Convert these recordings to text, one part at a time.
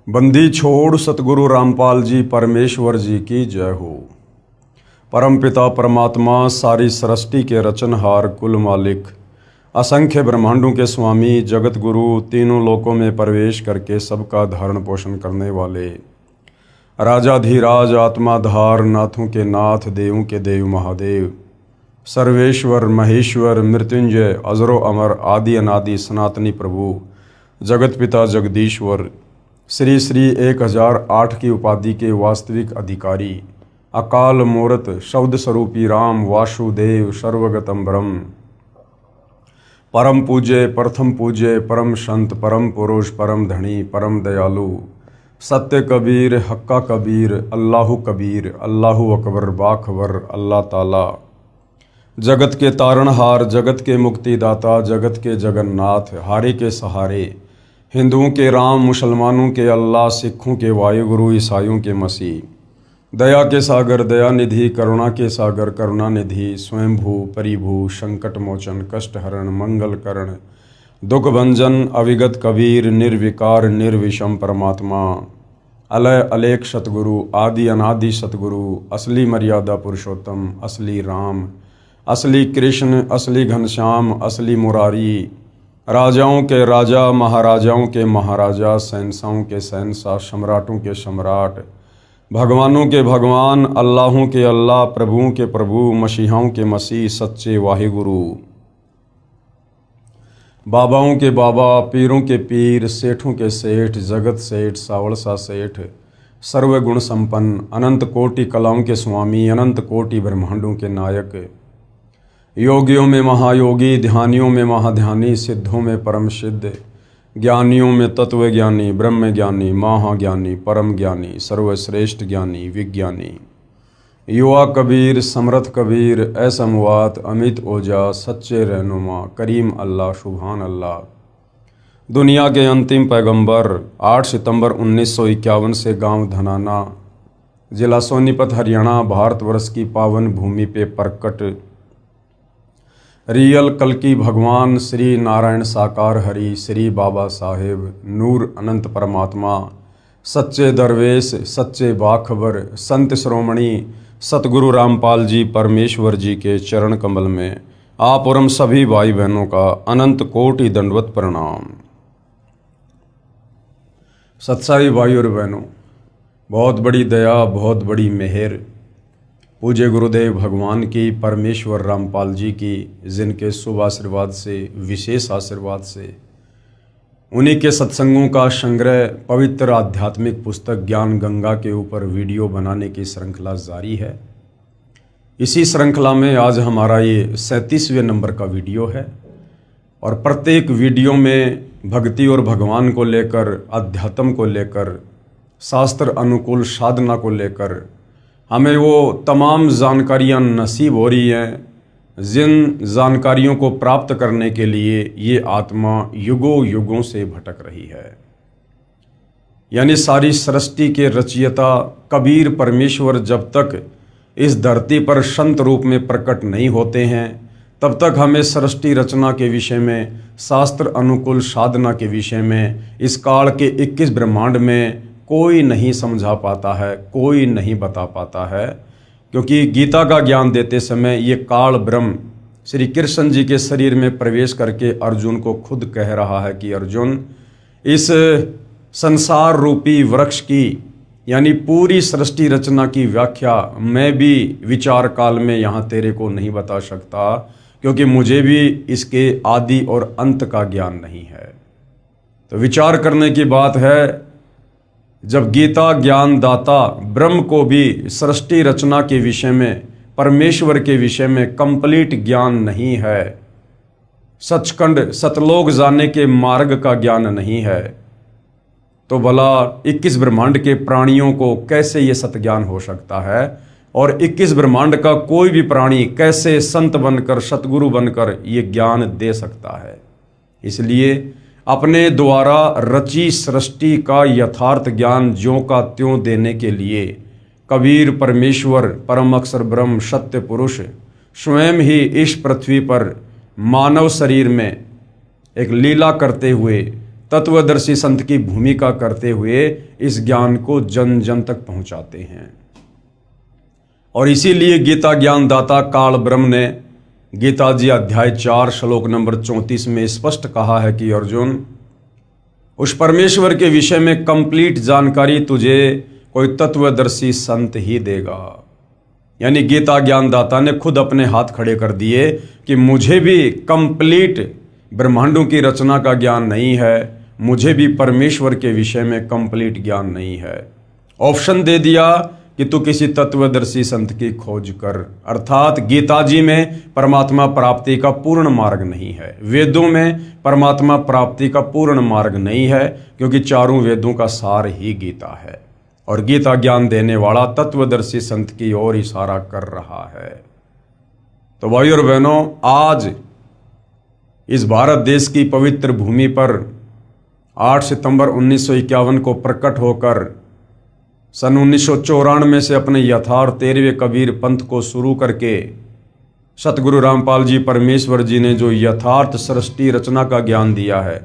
बंदी छोड़ सतगुरु रामपाल जी परमेश्वर जी की जय हो। परमपिता परमात्मा सारी सृष्टि के रचनहार कुल मालिक असंख्य ब्रह्मांडों के स्वामी जगत गुरु तीनों लोकों में प्रवेश करके सबका धारण पोषण करने वाले राजाधिराज आत्माधार नाथों के नाथ देवों के देव महादेव सर्वेश्वर महेश्वर मृत्युंजय अजरो अमर आदि अनादि सनातनी प्रभु जगत पिता जगदीश्वर श्री श्री 1008 की उपाधि के वास्तविक अधिकारी अकाल मूर्त शब्द स्वरूपी राम वासुदेव सर्वगतम ब्रह्म परम पूज्य प्रथम पूज्य परम संत परम पुरुष परम धनी परम दयालु सत्य कबीर हक्का कबीर अल्लाहु कबीर अल्लाहु अकबर बाखबर अल्लाह ताला जगत के तारणहार जगत के मुक्तिदाता जगत के जगन्नाथ हारे के सहारे हिंदुओं के राम मुसलमानों के अल्लाह सिखों के वायुगुरु ईसाइयों के मसीह दया के सागर दया निधि करुणा के सागर करुणा निधि स्वयंभू परिभू संकट मोचन कष्ट हरण मंगल करण दुख भंजन अविगत कबीर निर्विकार निर्विषम परमात्मा अलय अलेख सतगुरु आदि अनादि सतगुरु असली मर्यादा पुरुषोत्तम असली राम असली कृष्ण असली घनश्याम असली मुरारी राजाओं के राजा महाराजाओं के महाराजा शहंशाहों के शहंशाह सम्राटों के सम्राट भगवानों के भगवान अल्लाहों के अल्लाह प्रभुओं के प्रभु मसीहाओं के मसीह सच्चे वाहिगुरु बाबाओं के बाबा पीरों के पीर सेठों के सेठ जगत सेठ सावड़सा सेठ सर्वगुण संपन्न अनंत कोटि कलाओं के स्वामी अनंत कोटि ब्रह्मांडों के नायक योगियों में महायोगी ध्यानियों में महाध्यानी सिद्धों में परम सिद्ध ज्ञानियों में तत्व ज्ञानी ब्रह्म ज्ञानी महाज्ञानी परम ज्ञानी सर्वश्रेष्ठ ज्ञानी विज्ञानी युवा कबीर समर्थ कबीर असमवात अमित ओजा सच्चे रहनुमा करीम अल्लाह सुभान अल्लाह दुनिया के अंतिम पैगंबर 8 सितंबर 1951 से गांव धनाना जिला सोनीपत हरियाणा भारतवर्ष की पावन भूमि पे प्रकट रियल कल्कि भगवान श्री नारायण साकार हरि श्री बाबा साहेब नूर अनंत परमात्मा सच्चे दरवेश सच्चे बाखबर संत श्रोमणी सतगुरु रामपाल जी परमेश्वर जी के चरण कमल में आप और हम सभी भाई बहनों का अनंत कोटि दंडवत प्रणाम। सत्साई भाई और बहनों, बहुत बड़ी दया बहुत बड़ी मेहर पूज्य गुरुदेव भगवान की परमेश्वर रामपाल जी की जिनके शुभ आशीर्वाद से विशेष आशीर्वाद से उन्हीं के सत्संगों का संग्रह पवित्र आध्यात्मिक पुस्तक ज्ञान गंगा के ऊपर वीडियो बनाने की श्रृंखला जारी है। इसी श्रृंखला में आज हमारा ये 37वें नंबर का वीडियो है और प्रत्येक वीडियो में भक्ति और भगवान को लेकर अध्यात्म को लेकर शास्त्र अनुकूल साधना को लेकर हमें वो तमाम जानकारियाँ नसीब हो रही हैं जिन जानकारियों को प्राप्त करने के लिए ये आत्मा युगों युगों से भटक रही है। यानी सारी सृष्टि के रचयिता कबीर परमेश्वर जब तक इस धरती पर संत रूप में प्रकट नहीं होते हैं तब तक हमें सृष्टि रचना के विषय में शास्त्र अनुकूल साधना के विषय में इस काल के 21 ब्रह्मांड में कोई नहीं समझा पाता है, कोई नहीं बता पाता है, क्योंकि गीता का ज्ञान देते समय ये काल ब्रह्म श्री कृष्ण जी के शरीर में प्रवेश करके अर्जुन को खुद कह रहा है कि अर्जुन इस संसार रूपी वृक्ष की यानी पूरी सृष्टि रचना की व्याख्या मैं भी विचार काल में यहाँ तेरे को नहीं बता सकता, क्योंकि मुझे भी इसके आदि और अंत का ज्ञान नहीं है। तो विचार करने की बात है, जब गीता ज्ञान दाता ब्रह्म को भी सृष्टि रचना के विषय में परमेश्वर के विषय में कंप्लीट ज्ञान नहीं है, सचखंड सतलोक जाने के मार्ग का ज्ञान नहीं है, तो भला 21 ब्रह्मांड के प्राणियों को कैसे ये सतज्ञान हो सकता है और 21 ब्रह्मांड का कोई भी प्राणी कैसे संत बनकर सतगुरु बनकर ये ज्ञान दे सकता है। इसलिए अपने द्वारा रची सृष्टि का यथार्थ ज्ञान ज्यों का त्यों देने के लिए कबीर परमेश्वर परम अक्षर ब्रह्म सत्य पुरुष स्वयं ही इस पृथ्वी पर मानव शरीर में एक लीला करते हुए तत्वदर्शी संत की भूमिका करते हुए इस ज्ञान को जन जन तक पहुंचाते हैं। और इसीलिए गीता ज्ञानदाता काल ब्रह्म ने गीता जी अध्याय 4 श्लोक नंबर 34 में स्पष्ट कहा है कि अर्जुन, उस परमेश्वर के विषय में कंप्लीट जानकारी तुझे कोई तत्वदर्शी संत ही देगा। यानी गीता ज्ञानदाता ने खुद अपने हाथ खड़े कर दिए कि मुझे भी कंप्लीट ब्रह्मांडों की रचना का ज्ञान नहीं है, मुझे भी परमेश्वर के विषय में कंप्लीट ज्ञान नहीं है। ऑप्शन दे दिया कि तू किसी तत्वदर्शी संत की खोज कर। अर्थात गीता जी में परमात्मा प्राप्ति का पूर्ण मार्ग नहीं है, वेदों में परमात्मा प्राप्ति का पूर्ण मार्ग नहीं है, क्योंकि चारों वेदों का सार ही गीता है और गीता ज्ञान देने वाला तत्वदर्शी संत की ओर इशारा कर रहा है। तो भाइयों और बहनों, आज इस भारत देश की पवित्र भूमि पर 8 सितंबर 1951 को प्रकट होकर सन 1994 से अपने यथार्थ 13वें कबीर पंथ को शुरू करके सतगुरु रामपाल जी परमेश्वर जी ने जो यथार्थ सृष्टि रचना का ज्ञान दिया है,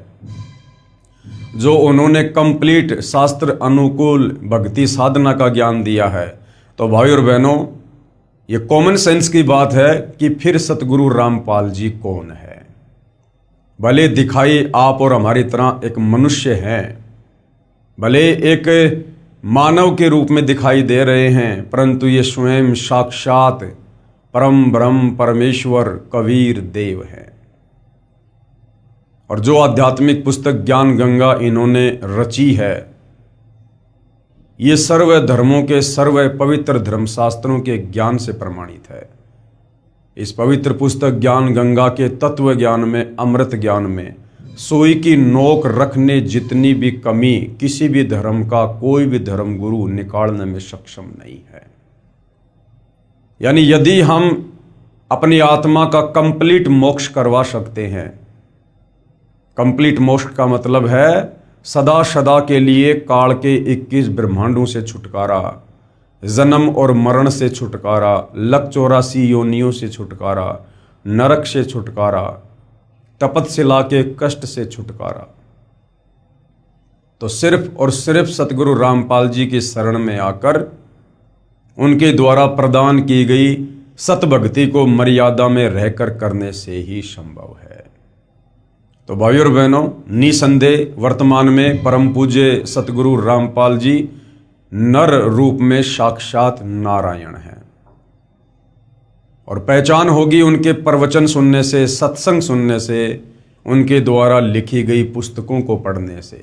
जो उन्होंने कंप्लीट शास्त्र अनुकूल भक्ति साधना का ज्ञान दिया है, तो भाई और बहनों, ये कॉमन सेंस की बात है कि फिर सतगुरु रामपाल जी कौन है। भले दिखाई आप और हमारी तरह एक मनुष्य हैं, भले एक मानव के रूप में दिखाई दे रहे हैं, परंतु ये स्वयं साक्षात परम ब्रह्म परमेश्वर कबीर देव है। और जो आध्यात्मिक पुस्तक ज्ञान गंगा इन्होंने रची है, ये सर्व धर्मों के सर्व पवित्र धर्मशास्त्रों के ज्ञान से प्रमाणित है। इस पवित्र पुस्तक ज्ञान गंगा के तत्व ज्ञान में, अमृत ज्ञान में सुई की नोक रखने जितनी भी कमी किसी भी धर्म का कोई भी धर्म गुरु निकालने में सक्षम नहीं है। यानी यदि हम अपनी आत्मा का कंप्लीट मोक्ष करवा सकते हैं, कंप्लीट मोक्ष का मतलब है सदा सदा के लिए काल के 21 ब्रह्मांडों से छुटकारा, जन्म और मरण से छुटकारा, लक 84 योनियों से छुटकारा, नरक से छुटकारा, तपस्या के कष्ट से छुटकारा, तो सिर्फ और सिर्फ सतगुरु रामपाल जी की शरण में आकर उनके द्वारा प्रदान की गई सतभक्ति को मर्यादा में रहकर करने से ही संभव है। तो भाइयों और बहनों, निसंदेह वर्तमान में परम पूज्य सतगुरु रामपाल जी नर रूप में साक्षात नारायण हैं और पहचान होगी उनके प्रवचन सुनने से, सत्संग सुनने से, उनके द्वारा लिखी गई पुस्तकों को पढ़ने से।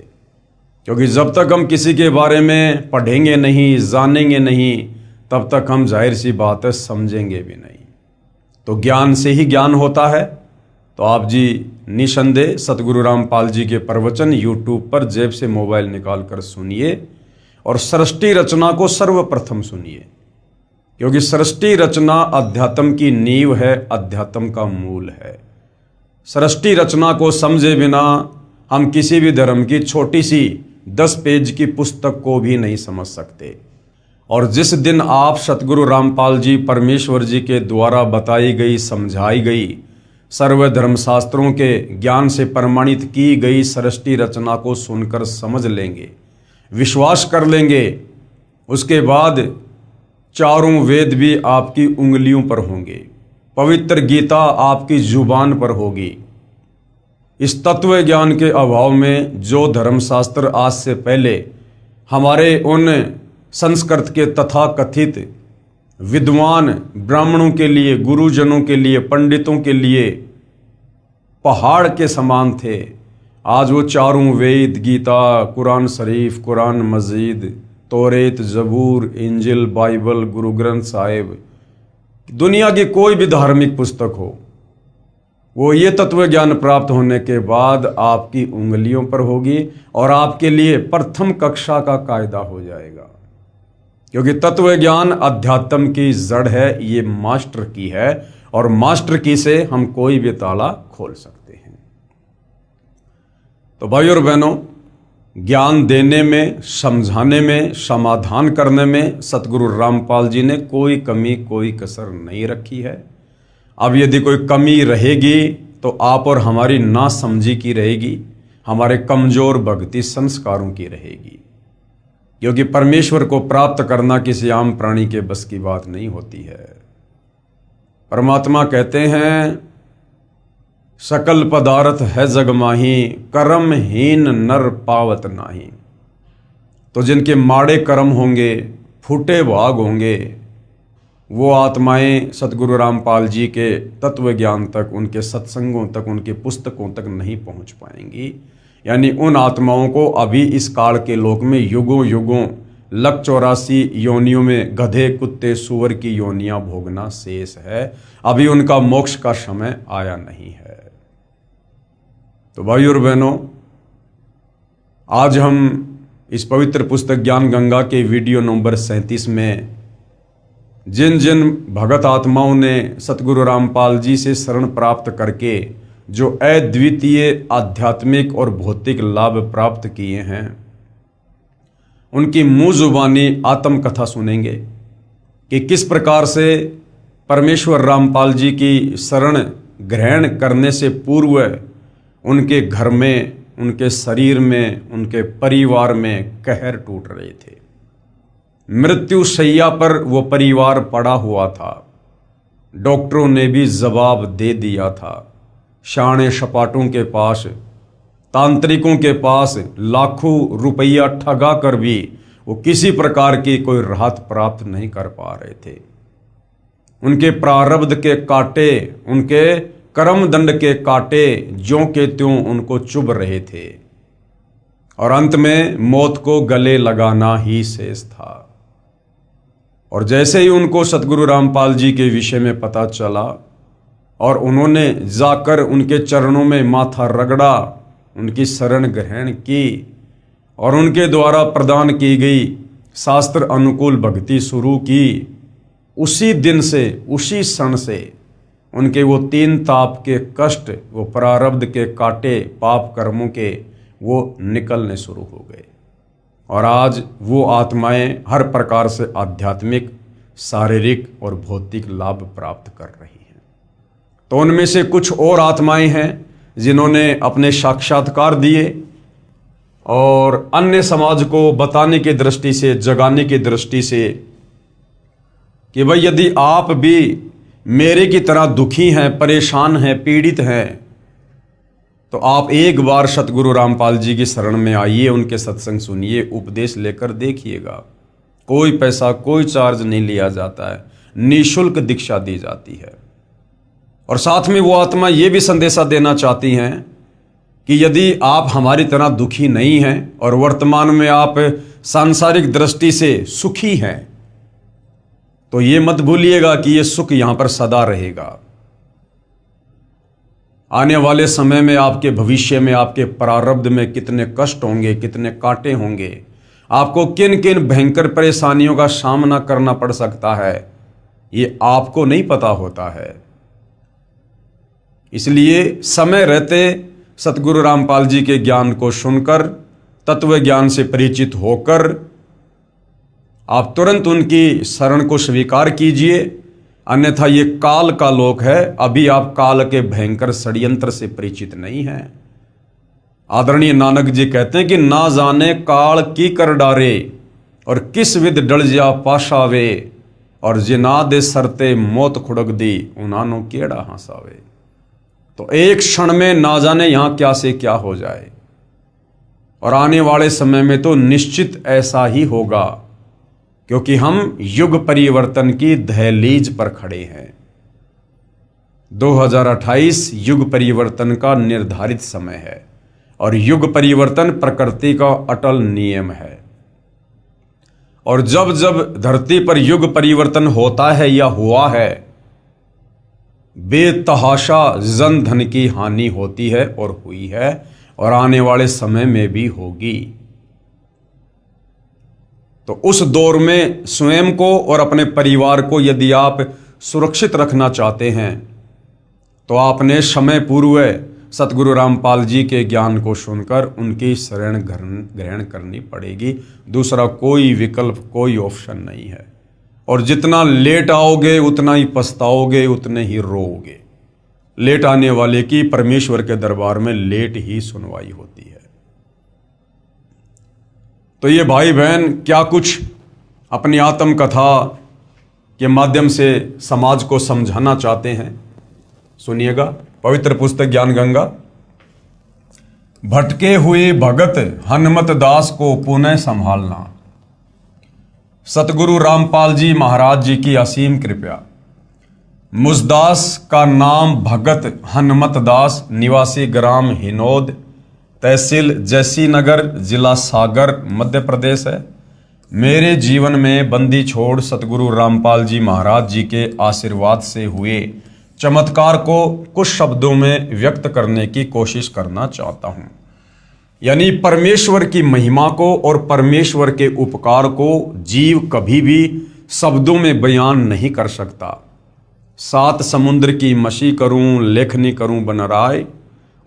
क्योंकि जब तक हम किसी के बारे में पढ़ेंगे नहीं, जानेंगे नहीं, तब तक हम जाहिर सी बात है समझेंगे भी नहीं। तो ज्ञान से ही ज्ञान होता है। तो आप जी निसंदेह सतगुरु रामपाल जी के प्रवचन यूट्यूब पर जेब से मोबाइल निकाल कर सुनिए और सृष्टि रचना को सर्वप्रथम सुनिए, क्योंकि सृष्टि रचना अध्यात्म की नींव है, अध्यात्म का मूल है। सृष्टि रचना को समझे बिना हम किसी भी धर्म की छोटी सी 10 पेज की पुस्तक को भी नहीं समझ सकते। और जिस दिन आप सतगुरु रामपाल जी परमेश्वर जी के द्वारा बताई गई, समझाई गई, सर्व धर्मशास्त्रों के ज्ञान से प्रमाणित की गई सृष्टि रचना को सुनकर समझ लेंगे, विश्वास कर लेंगे, उसके बाद चारों वेद भी आपकी उंगलियों पर होंगे, पवित्र गीता आपकी जुबान पर होगी। इस तत्व ज्ञान के अभाव में जो धर्मशास्त्र आज से पहले हमारे उन संस्कृत के तथा कथित विद्वान ब्राह्मणों के लिए, गुरुजनों के लिए, पंडितों के लिए पहाड़ के समान थे, आज वो चारों वेद, गीता, कुरान शरीफ, कुरान मजीद, तौरेत, जबूर, इंजिल, बाइबल, गुरु ग्रंथ साहिब, दुनिया की कोई भी धार्मिक पुस्तक हो, वो ये तत्व ज्ञान प्राप्त होने के बाद आपकी उंगलियों पर होगी और आपके लिए प्रथम कक्षा का कायदा हो जाएगा। क्योंकि तत्व ज्ञान अध्यात्म की जड़ है, ये मास्टर की है और मास्टर की से हम कोई भी ताला खोल सकते हैं। तो भाई और बहनों, ज्ञान देने में, समझाने में, समाधान करने में सतगुरु रामपाल जी ने कोई कमी, कोई कसर नहीं रखी है। अब यदि कोई कमी रहेगी तो आप और हमारी नासमझी की रहेगी, हमारे कमजोर भक्ति संस्कारों की रहेगी, क्योंकि परमेश्वर को प्राप्त करना किसी आम प्राणी के बस की बात नहीं होती है। परमात्मा कहते हैं, सकल पदार्थ है जग माही, कर्महीन नर पावत नाही। तो जिनके माड़े कर्म होंगे, फूटे भाग होंगे, वो आत्माएं सतगुरु रामपाल जी के तत्व ज्ञान तक, उनके सत्संगों तक, उनके पुस्तकों तक नहीं पहुंच पाएंगी। यानी उन आत्माओं को अभी इस काल के लोक में युगों युगों लक 84 योनियों में गधे, कुत्ते, सुअर की योनियां भोगना शेष है। अभी उनका मोक्ष का समय आया नहीं है। तो भाई और बहनों, आज हम इस पवित्र पुस्तक ज्ञान गंगा के वीडियो नंबर 37 में जिन जिन भगत आत्माओं ने सतगुरु रामपाल जी से शरण प्राप्त करके जो अद्वितीय आध्यात्मिक और भौतिक लाभ प्राप्त किए हैं, उनकी मुंह जुबानी आत्मकथा सुनेंगे कि किस प्रकार से परमेश्वर रामपाल जी की शरण ग्रहण करने से पूर्व उनके घर में, उनके शरीर में, उनके परिवार में कहर टूट रहे थे। मृत्यु शैया पर वो परिवार पड़ा हुआ था। डॉक्टरों ने भी जवाब दे दिया था। शाणे सपाटों के पास, तांत्रिकों के पास लाखों रुपया ठगा कर भी वो किसी प्रकार की कोई राहत प्राप्त नहीं कर पा रहे थे। उनके प्रारब्ध के कांटे, उनके कर्म दंड के कांटे ज्यों के त्यों उनको चुभ रहे थे और अंत में मौत को गले लगाना ही शेष था। और जैसे ही उनको सतगुरु रामपाल जी के विषय में पता चला और उन्होंने जाकर उनके चरणों में माथा रगड़ा, उनकी शरण ग्रहण की और उनके द्वारा प्रदान की गई शास्त्र अनुकूल भक्ति शुरू की, उसी दिन से, उसी क्षण से उनके वो 3 ताप के कष्ट, वो प्रारब्ध के कांटे, पाप कर्मों के, वो निकलने शुरू हो गए और आज वो आत्माएं हर प्रकार से आध्यात्मिक, शारीरिक और भौतिक लाभ प्राप्त कर रही हैं। तो उनमें से कुछ और आत्माएं हैं जिन्होंने अपने साक्षात्कार दिए और अन्य समाज को बताने की दृष्टि से, जगाने की दृष्टि से कि भाई यदि आप भी मेरे की तरह दुखी हैं, परेशान हैं, पीड़ित हैं, तो आप एक बार सतगुरु रामपाल जी की शरण में आइए, उनके सत्संग सुनिए, उपदेश लेकर देखिएगा। कोई पैसा, कोई चार्ज नहीं लिया जाता है, निःशुल्क दीक्षा दी जाती है। और साथ में वो आत्मा ये भी संदेशा देना चाहती हैं कि यदि आप हमारी तरह दुखी नहीं हैं और वर्तमान में आप सांसारिक दृष्टि से सुखी हैं, तो ये मत भूलिएगा कि ये सुख यहां पर सदा रहेगा। आने वाले समय में, आपके भविष्य में, आपके प्रारब्ध में कितने कष्ट होंगे, कितने कांटे होंगे, आपको किन किन भयंकर परेशानियों का सामना करना पड़ सकता है, ये आपको नहीं पता होता है। इसलिए समय रहते सतगुरु रामपाल जी के ज्ञान को सुनकर, तत्व ज्ञान से परिचित होकर आप तुरंत उनकी शरण को स्वीकार कीजिए, अन्यथा ये काल का लोक है। अभी आप काल के भयंकर षड्यंत्र से परिचित नहीं हैं। आदरणीय नानक जी कहते हैं कि ना जाने काल की कर डारे और किस विध डल जा पाशावे, और जिना दे सरते मौत खुड़क दी उनानो केड़ा हंसावे। तो एक क्षण में ना जाने यहां क्या से क्या हो जाए, और आने वाले समय में तो निश्चित ऐसा ही होगा, क्योंकि हम युग परिवर्तन की दहलीज पर खड़े हैं। 2028 युग परिवर्तन का निर्धारित समय है और युग परिवर्तन प्रकृति का अटल नियम है। और जब जब धरती पर युग परिवर्तन होता है या हुआ है, बेतहाशा जन धन की हानि होती है और हुई है और आने वाले समय में भी होगी। तो उस दौर में स्वयं को और अपने परिवार को यदि आप सुरक्षित रखना चाहते हैं, तो आपने समय पूर्व सतगुरु रामपाल जी के ज्ञान को सुनकर उनकी शरण ग्रहण करनी पड़ेगी। दूसरा कोई विकल्प, कोई ऑप्शन नहीं है। और जितना लेट आओगे उतना ही पछताओगे, उतने ही रोओगे। लेट आने वाले की परमेश्वर के दरबार में लेट ही सुनवाई होती है। तो ये भाई बहन क्या कुछ अपनी आत्मकथा के माध्यम से समाज को समझाना चाहते हैं, सुनिएगा। पवित्र पुस्तक ज्ञान गंगा। भटके हुए भगत हनुमत दास को पुनः संभालना। सतगुरु रामपाल जी महाराज जी की असीम कृपा। मुझदास का नाम भगत हनुमत दास, निवासी ग्राम हिनोद, तहसील जैसी नगर, जिला सागर, मध्य प्रदेश है। मेरे जीवन में बंदी छोड़ सतगुरु रामपाल जी महाराज जी के आशीर्वाद से हुए चमत्कार को कुछ शब्दों में व्यक्त करने की कोशिश करना चाहता हूं। यानी परमेश्वर की महिमा को और परमेश्वर के उपकार को जीव कभी भी शब्दों में बयान नहीं कर सकता। सात समुद्र की मशी करूं, लेखनी करूं बनराय,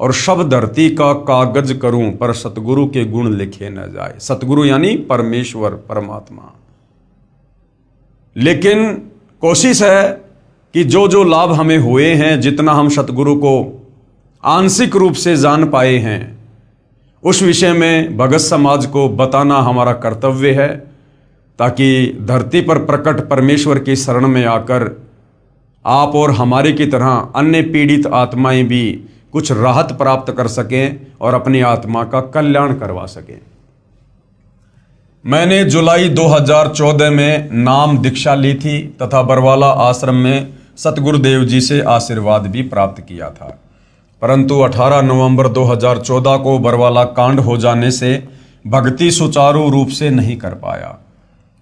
और शब्द धरती का कागज करूं, पर सतगुरु के गुण लिखे न जाए। सतगुरु यानी परमेश्वर, परमात्मा। लेकिन कोशिश है कि जो जो लाभ हमें हुए हैं, जितना हम सतगुरु को आंशिक रूप से जान पाए हैं, उस विषय में भगत समाज को बताना हमारा कर्तव्य है, ताकि धरती पर प्रकट परमेश्वर की शरण में आकर आप और हमारे की तरह अन्य पीड़ित आत्माएं भी कुछ राहत प्राप्त कर सकें और अपनी आत्मा का कल्याण करवा सकें। मैंने जुलाई 2014 में नाम दीक्षा ली थी तथा बरवाला आश्रम में सतगुरुदेव जी से आशीर्वाद भी प्राप्त किया था। परंतु 18 नवंबर 2014 को बरवाला कांड हो जाने से भक्ति सुचारू रूप से नहीं कर पाया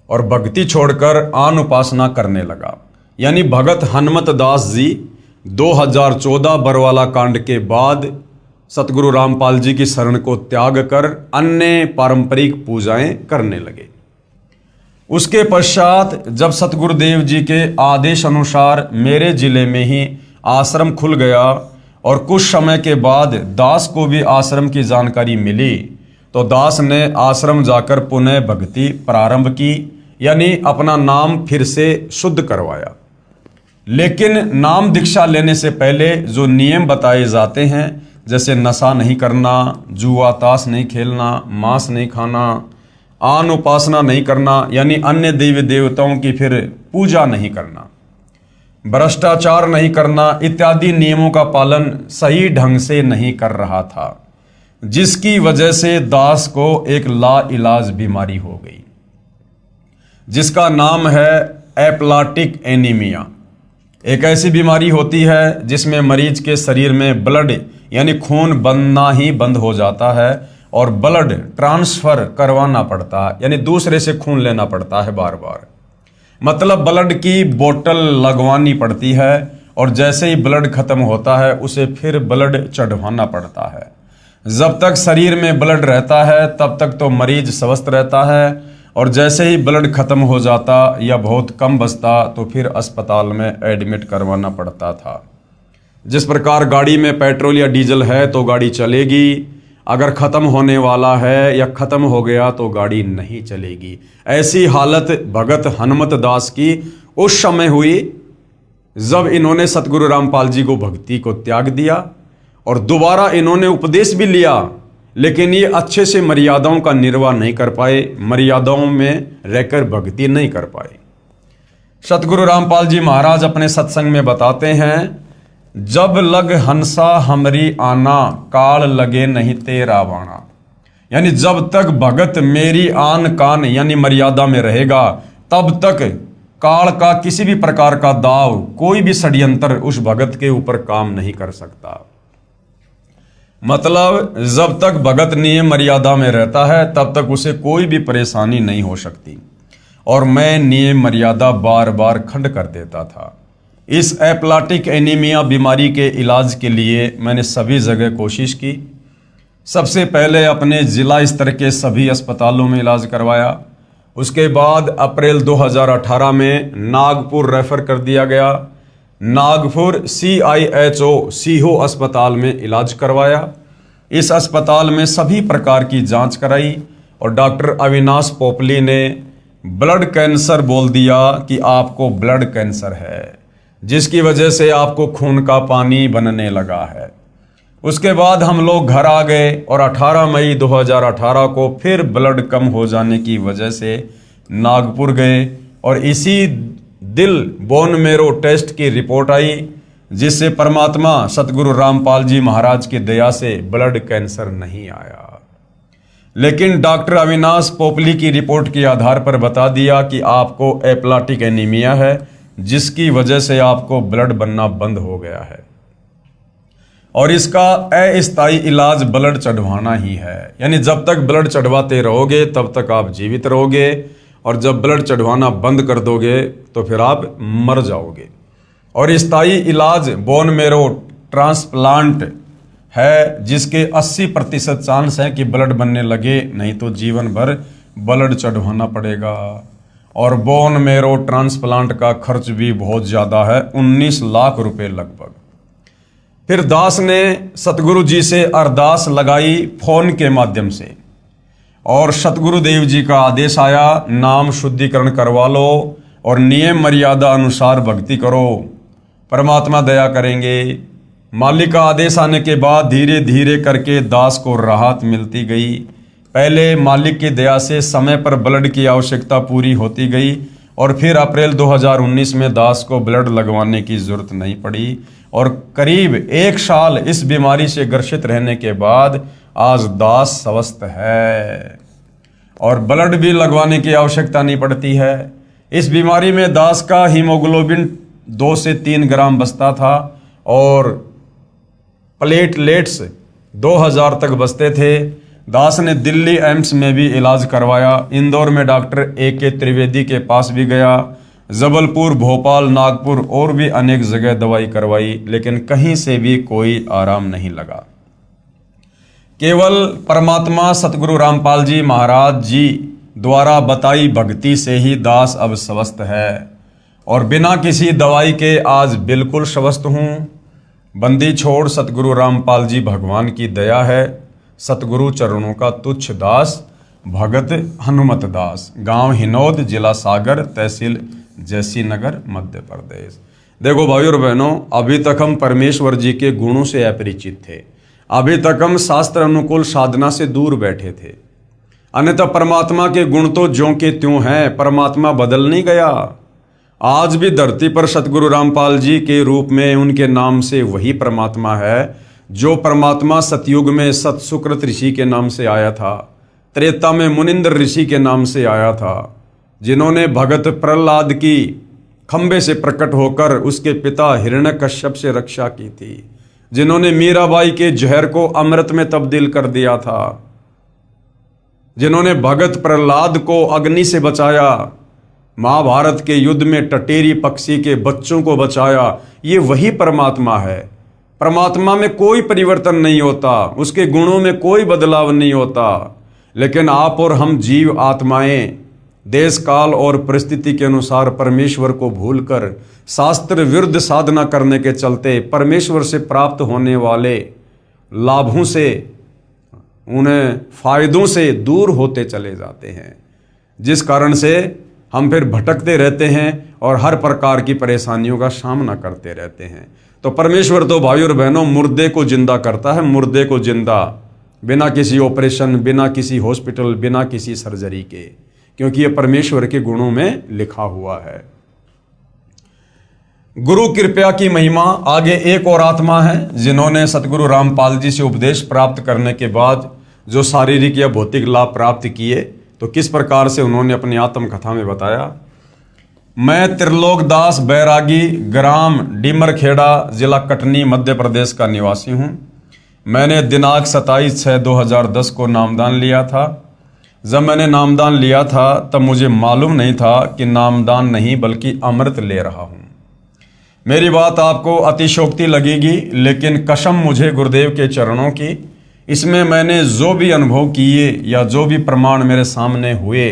और भक्ति छोड़कर आन उपासना करने लगा। यानी भगत हनुमत दास जी 2014 बरवाला कांड के बाद सतगुरु रामपाल जी की शरण को त्याग कर अन्य पारंपरिक पूजाएं करने लगे। उसके पश्चात जब सतगुरुदेव जी के आदेश अनुसार मेरे जिले में ही आश्रम खुल गया और कुछ समय के बाद दास को भी आश्रम की जानकारी मिली, तो दास ने आश्रम जाकर पुनः भक्ति प्रारंभ की, यानी अपना नाम फिर से शुद्ध करवाया। लेकिन नाम दीक्षा लेने से पहले जो नियम बताए जाते हैं, जैसे नशा नहीं करना, जुआ ताश नहीं खेलना, मांस नहीं खाना, आन उपासना नहीं करना, यानी अन्य देवी देवताओं की फिर पूजा नहीं करना, भ्रष्टाचार नहीं करना इत्यादि नियमों का पालन सही ढंग से नहीं कर रहा था, जिसकी वजह से दास को एक लाइलाज बीमारी हो गई, जिसका नाम है एप्लाटिक एनीमिया। एक ऐसी बीमारी होती है जिसमें मरीज के शरीर में ब्लड यानी खून बनना ही बंद हो जाता है और ब्लड ट्रांसफर करवाना पड़ता है, यानी दूसरे से खून लेना पड़ता है बार बार। मतलब ब्लड की बोतल लगवानी पड़ती है और जैसे ही ब्लड खत्म होता है उसे फिर ब्लड चढ़वाना पड़ता है। जब तक शरीर में ब्लड रहता है तब तक तो मरीज स्वस्थ रहता है, और जैसे ही ब्लड खत्म हो जाता या बहुत कम बचता तो फिर अस्पताल में एडमिट करवाना पड़ता था। जिस प्रकार गाड़ी में पेट्रोल या डीजल है तो गाड़ी चलेगी, अगर ख़त्म होने वाला है या ख़त्म हो गया तो गाड़ी नहीं चलेगी। ऐसी हालत भगत हनुमत दास की उस समय हुई जब इन्होंने सतगुरु रामपाल जी को भक्ति को त्याग दिया और दोबारा इन्होंने उपदेश भी लिया, लेकिन ये अच्छे से मर्यादाओं का निर्वाह नहीं कर पाए, मर्यादाओं में रहकर भक्ति नहीं कर पाए। सतगुरु रामपाल जी महाराज अपने सत्संग में बताते हैं, जब लग हंसा हमरी आना, काल लगे नहीं तेरा वाणा। यानी जब तक भगत मेरी आन कान यानी मर्यादा में रहेगा, तब तक काल का किसी भी प्रकार का दाव, कोई भी षड्यंत्र उस भगत के ऊपर काम नहीं कर सकता। मतलब जब तक भगत नियम मर्यादा में रहता है तब तक उसे कोई भी परेशानी नहीं हो सकती। और मैं नियम मर्यादा बार बार खंड कर देता था। इस एप्लाटिक एनीमिया बीमारी के इलाज के लिए मैंने सभी जगह कोशिश की। सबसे पहले अपने जिला स्तर के सभी अस्पतालों में इलाज करवाया। उसके बाद अप्रैल 2018 में नागपुर रेफर कर दिया गया। नागपुर CIHO सीहो अस्पताल में इलाज करवाया। इस अस्पताल में सभी प्रकार की जांच कराई और डॉक्टर अविनाश पोपली ने ब्लड कैंसर बोल दिया कि आपको ब्लड कैंसर है, जिसकी वजह से आपको खून का पानी बनने लगा है। उसके बाद हम लोग घर आ गए और 18 मई 2018 को फिर ब्लड कम हो जाने की वजह से नागपुर गए और इसी दिल बोन मेरो टेस्ट की रिपोर्ट आई, जिससे परमात्मा सतगुरु रामपाल जी महाराज की दया से ब्लड कैंसर नहीं आया। लेकिन डॉक्टर अविनाश पोपली की रिपोर्ट के आधार पर बता दिया कि आपको एप्लाटिक एनीमिया है, जिसकी वजह से आपको ब्लड बनना बंद हो गया है और इसका अस्थायी इलाज ब्लड चढ़वाना ही है। यानी जब तक ब्लड चढ़वाते रहोगे तब तक आप जीवित रहोगे और जब ब्लड चढ़वाना बंद कर दोगे तो फिर आप मर जाओगे। और स्थायी इलाज बोन मेरो ट्रांसप्लांट है, जिसके 80% चांस है कि ब्लड बनने लगे, नहीं तो जीवन भर ब्लड चढ़वाना पड़ेगा। और बोन मेरो ट्रांसप्लांट का खर्च भी बहुत ज़्यादा है, 19 लाख रुपए लगभग। फिर दास ने सतगुरु जी से अरदास लगाई फोन के माध्यम से और सतगुरु देव जी का आदेश आया, नाम शुद्धिकरण करवा लो और नियम मर्यादा अनुसार भक्ति करो, परमात्मा दया करेंगे। मालिक का आदेश आने के बाद धीरे धीरे करके दास को राहत मिलती गई। पहले मालिक की दया से समय पर ब्लड की आवश्यकता पूरी होती गई और फिर अप्रैल 2019 में दास को ब्लड लगवाने की जरूरत नहीं पड़ी और करीब 1 साल इस बीमारी से ग्रसित रहने के बाद आज दास स्वस्थ है और ब्लड भी लगवाने की आवश्यकता नहीं पड़ती है। इस बीमारी में दास का हीमोग्लोबिन 2 से 3 ग्राम बचता था और प्लेटलेट्स 2000 तक बचते थे। दास ने दिल्ली एम्स में भी इलाज करवाया, इंदौर में डॉक्टर AK त्रिवेदी के पास भी गया, जबलपुर, भोपाल, नागपुर और भी अनेक जगह दवाई करवाई, लेकिन कहीं से भी कोई आराम नहीं लगा। केवल परमात्मा सतगुरु रामपाल जी महाराज जी द्वारा बताई भक्ति से ही दास अब स्वस्थ है और बिना किसी दवाई के आज बिल्कुल स्वस्थ हूँ। बंदी छोड़ सतगुरु रामपाल जी भगवान की दया है। सतगुरु चरणों का तुच्छ दास, भगत हनुमत दास, गांव हिनौद, जिला सागर, तहसील जैसी नगर, मध्य प्रदेश। देखो भाइयों और बहनों, अभी तक हम परमेश्वर जी के गुणों से अपरिचित थे, अभी तक हम शास्त्र अनुकूल साधना से दूर बैठे थे। अन्यथा परमात्मा के गुण तो ज्यों के त्यों हैं, परमात्मा बदल नहीं गया। आज भी धरती पर सतगुरु रामपाल जी के रूप में उनके नाम से वही परमात्मा है जो परमात्मा सतयुग में सतसुकृत ऋषि के नाम से आया था, त्रेता में मुनिंद्र ऋषि के नाम से आया था, जिन्होंने भगत प्रहलाद की खंबे से प्रकट होकर उसके पिता हिरण्यकश्यप से रक्षा की थी, जिन्होंने मीराबाई के जहर को अमृत में तब्दील कर दिया था, जिन्होंने भगत प्रहलाद को अग्नि से बचाया, महाभारत के युद्ध में टटेरी पक्षी के बच्चों को बचाया, ये वही परमात्मा है। परमात्मा में कोई परिवर्तन नहीं होता, उसके गुणों में कोई बदलाव नहीं होता। लेकिन आप और हम जीव आत्माएं देश काल और परिस्थिति के अनुसार परमेश्वर को भूलकर शास्त्र विरुद्ध साधना करने के चलते परमेश्वर से प्राप्त होने वाले लाभों से, उन्हें फायदों से दूर होते चले जाते हैं, जिस कारण से हम फिर भटकते रहते हैं और हर प्रकार की परेशानियों का सामना करते रहते हैं। तो परमेश्वर तो भाइयों और बहनों मुर्दे को जिंदा करता है, मुर्दे को जिंदा, बिना किसी ऑपरेशन, बिना किसी हॉस्पिटल, बिना किसी सर्जरी के, क्योंकि ये परमेश्वर के गुणों में लिखा हुआ है। गुरु कृपा की महिमा। आगे एक और आत्मा है जिन्होंने सतगुरु रामपाल जी से उपदेश प्राप्त करने के बाद जो शारीरिक या भौतिक लाभ प्राप्त किए, तो किस प्रकार से उन्होंने अपनी आत्मकथा में बताया। मैं त्रिलोकदास बैरागी, ग्राम डीमरखेड़ा, जिला कटनी, मध्य प्रदेश का निवासी हूँ। मैंने दिनांक 27/6/2010 को नामदान लिया था। जब मैंने नामदान लिया था तब मुझे मालूम नहीं था कि नामदान नहीं बल्कि अमृत ले रहा हूँ। मेरी बात आपको अतिशोक्ति लगेगी, लेकिन कसम मुझे गुरुदेव के चरणों की, इसमें मैंने जो भी अनुभव किए या जो भी प्रमाण मेरे सामने हुए,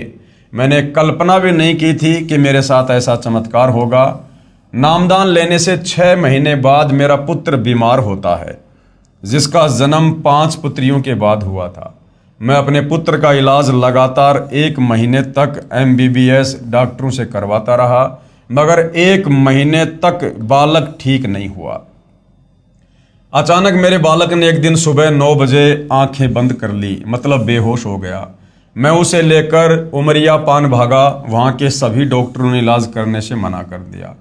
मैंने कल्पना भी नहीं की थी कि मेरे साथ ऐसा चमत्कार होगा। नामदान लेने से 6 महीने बाद मेरा पुत्र बीमार होता है, जिसका जन्म 5 पुत्रियों के बाद हुआ था। मैं अपने पुत्र का इलाज लगातार 1 महीने तक MBBS डॉक्टरों से करवाता रहा। मगर 1 महीने तक बालक ठीक नहीं हुआ। अचानक मेरे बालक ने एक दिन सुबह 9 बजे आंखें बंद कर ली, मतलब बेहोश हो गया। मैं उसे लेकर उमरिया पान भागा, वहाँ के सभी डॉक्टरों ने इलाज करने से मना कर दिया।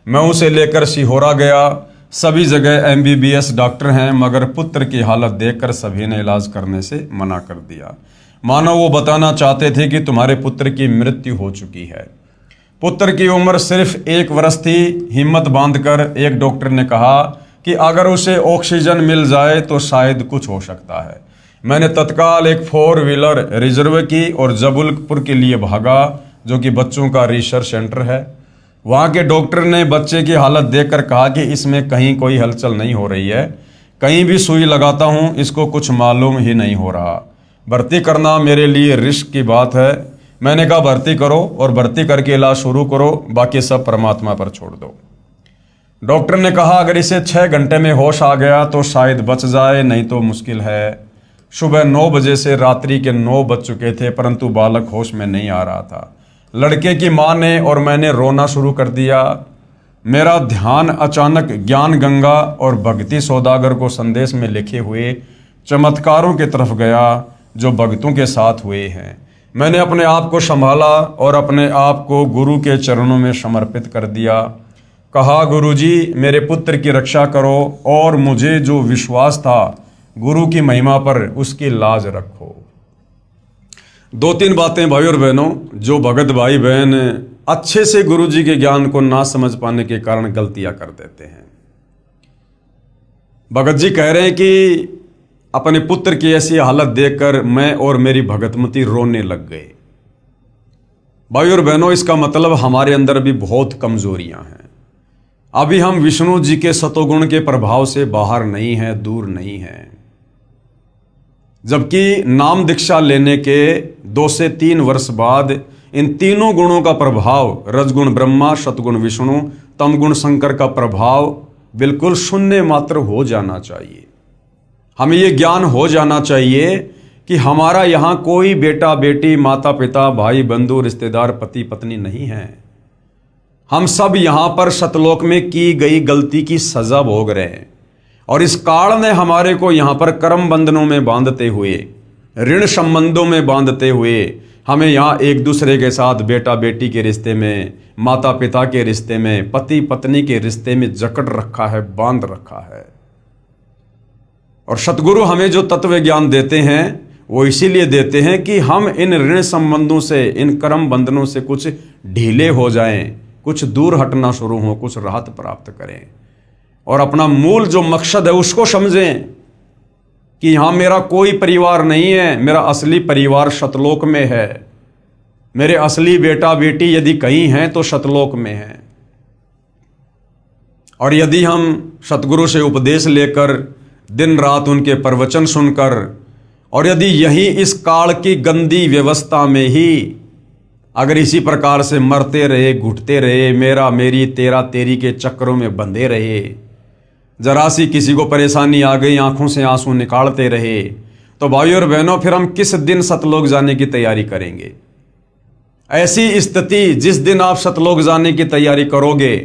मैं उसे लेकर सिहोरा गया, सभी जगह MBBS डॉक्टर हैं, मगर पुत्र की हालत देखकर सभी ने इलाज करने से मना कर दिया। मानो वो बताना चाहते थे कि तुम्हारे पुत्र की मृत्यु हो चुकी है। पुत्र की उम्र सिर्फ 1 वर्ष थी। हिम्मत बांधकर एक डॉक्टर ने कहा कि अगर उसे ऑक्सीजन मिल जाए तो शायद कुछ हो सकता है। मैंने तत्काल एक 4 व्हीलर रिजर्व की और जबलपुर के लिए भागा, जो कि बच्चों का रिसर्च सेंटर है। वहाँ के डॉक्टर ने बच्चे की हालत देखकर कहा कि इसमें कहीं कोई हलचल नहीं हो रही है, कहीं भी सुई लगाता हूँ इसको कुछ मालूम ही नहीं हो रहा। भर्ती करना मेरे लिए रिस्क की बात है। मैंने कहा भर्ती करो और भर्ती करके इलाज शुरू करो, बाकी सब परमात्मा पर छोड़ दो। डॉक्टर ने कहा अगर इसे 6 घंटे में होश आ गया तो शायद बच जाए, नहीं तो मुश्किल है। सुबह 9 बजे से रात्रि के 9 बज चुके थे, परंतु बालक होश में नहीं आ रहा था। लड़के की माँ ने और मैंने रोना शुरू कर दिया। मेरा ध्यान अचानक ज्ञान गंगा और भक्ति सौदागर को संदेश में लिखे हुए चमत्कारों की तरफ गया जो भक्तों के साथ हुए हैं। मैंने अपने आप को संभाला और अपने आप को गुरु के चरणों में समर्पित कर दिया। कहा गुरुजी मेरे पुत्र की रक्षा करो और मुझे जो विश्वास था गुरु की महिमा पर उसकी लाज रखो। 2-3 बातें भाई और बहनों, जो भगत भाई बहन अच्छे से गुरु जी के ज्ञान को ना समझ पाने के कारण गलतियां कर देते हैं। भगत जी कह रहे हैं कि अपने पुत्र की ऐसी हालत देखकर मैं और मेरी भगतमती रोने लग गए। भाई और बहनों, इसका मतलब हमारे अंदर भी बहुत कमजोरियां हैं। अभी हम विष्णु जी के सतोगुण के प्रभाव से बाहर नहीं हैं, दूर नहीं हैं। जबकि नाम दीक्षा लेने के 2 से 3 वर्ष बाद इन तीनों गुणों का प्रभाव, रजगुण ब्रह्मा, सतगुण विष्णु, तमगुण शंकर का प्रभाव बिल्कुल शून्य मात्र हो जाना चाहिए। हमें ये ज्ञान हो जाना चाहिए कि हमारा यहाँ कोई बेटा बेटी, माता पिता, भाई बंधु, रिश्तेदार, पति पत्नी नहीं है। हम सब यहाँ पर सतलोक में की गई गलती की सजा भोग रहे हैं और इस काल ने हमारे को यहाँ पर कर्म बंधनों में बांधते हुए, ऋण संबंधों में बांधते हुए हमें यहाँ एक दूसरे के साथ बेटा बेटी के रिश्ते में, माता पिता के रिश्ते में, पति पत्नी के रिश्ते में जकड़ रखा है, बांध रखा है। और सतगुरु हमें जो तत्व ज्ञान देते हैं वो इसीलिए देते हैं कि हम इन ऋण संबंधों से, इन कर्म बंधनों से कुछ ढीले हो जाएं, कुछ दूर हटना शुरू हो, कुछ राहत प्राप्त करें और अपना मूल जो मकसद है उसको समझें कि यहां मेरा कोई परिवार नहीं है, मेरा असली परिवार सतलोक में है। मेरे असली बेटा बेटी यदि कहीं हैं तो सतलोक में हैं। और यदि हम सतगुरु से उपदेश लेकर, दिन रात उनके प्रवचन सुनकर, और यदि यही इस काल की गंदी व्यवस्था में ही अगर इसी प्रकार से मरते रहे, घुटते रहे, मेरा मेरी तेरा तेरी के चक्रों में बंधे रहे, जरा सी किसी को परेशानी आ गई आंखों से आंसू निकालते रहे, तो भाई और बहनों फिर हम किस दिन सतलोक जाने की तैयारी करेंगे। ऐसी स्थिति जिस दिन आप सतलोक जाने की तैयारी करोगे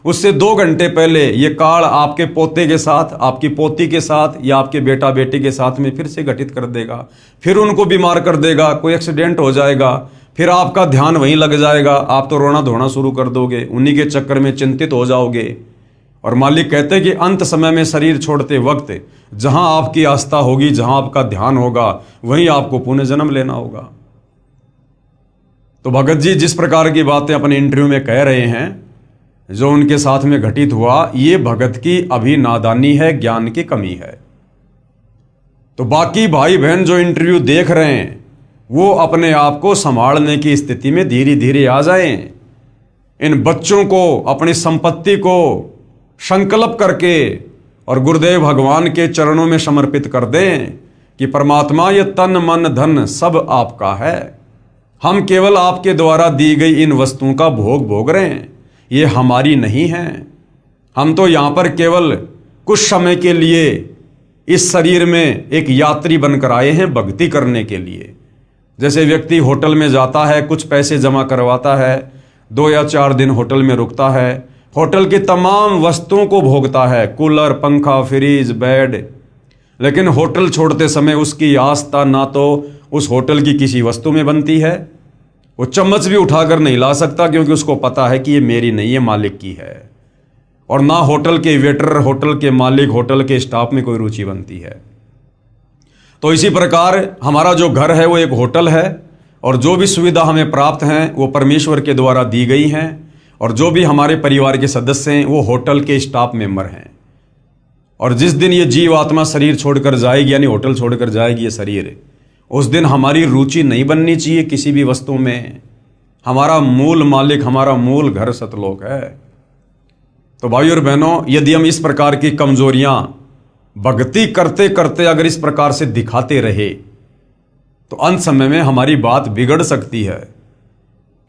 उससे 2 घंटे पहले ये काल आपके पोते के साथ, आपकी पोती के साथ या आपके बेटा बेटी के साथ में फिर से घटित कर देगा, फिर उनको बीमार कर देगा, कोई एक्सीडेंट हो जाएगा, फिर आपका ध्यान वहीं लग जाएगा, आप तो रोना धोना शुरू कर दोगे, उन्हीं के चक्कर में चिंतित हो जाओगे। और मालिक कहते हैं कि अंत समय में शरीर छोड़ते वक्त जहां आपकी आस्था होगी, जहां आपका ध्यान होगा, वहीं आपको पुनः जन्म लेना होगा। तो भगत जी जिस प्रकार की बातें अपने इंटरव्यू में कह रहे हैं, जो उनके साथ में घटित हुआ, ये भगत की अभी नादानी है, ज्ञान की कमी है। तो बाकी भाई बहन जो इंटरव्यू देख रहे हैं वो अपने आप को संभालने की स्थिति में धीरे धीरे आ जाएं। इन बच्चों को, अपनी संपत्ति को संकल्प करके और गुरुदेव भगवान के चरणों में समर्पित कर दें कि परमात्मा ये तन मन धन सब आपका है। हम केवल आपके द्वारा दी गई इन वस्तुओं का भोग भोग रहे हैं, ये हमारी नहीं है। हम तो यहाँ पर केवल कुछ समय के लिए इस शरीर में एक यात्री बनकर आए हैं भक्ति करने के लिए। जैसे व्यक्ति होटल में जाता है, कुछ पैसे जमा करवाता है, 2 या 4 दिन होटल में रुकता है, होटल की तमाम वस्तुओं को भोगता है, कूलर, पंखा, फ्रिज, बेड, लेकिन होटल छोड़ते समय उसकी आस्था ना तो उस होटल की किसी वस्तु में बनती है, वो चम्मच भी उठाकर नहीं ला सकता क्योंकि उसको पता है कि ये मेरी नहीं है, मालिक की है। और ना होटल के वेटर, होटल के मालिक, होटल के स्टाफ में कोई रुचि बनती है। तो इसी प्रकार हमारा जो घर है वो एक होटल है, और जो भी सुविधा हमें प्राप्त हैं वो परमेश्वर के द्वारा दी गई हैं, और जो भी हमारे परिवार के सदस्य हैं वो होटल के स्टाफ मेंबर हैं। और जिस दिन ये जीव आत्मा शरीर छोड़कर जाएगी, यानी होटल छोड़कर जाएगी ये शरीर, उस दिन हमारी रुचि नहीं बननी चाहिए किसी भी वस्तु में। हमारा मूल मालिक, हमारा मूल घर सतलोक है। तो भाइयों और बहनों, यदि हम इस प्रकार की कमजोरियां भक्ति करते करते अगर इस प्रकार से दिखाते रहे तो अंत समय में हमारी बात बिगड़ सकती है,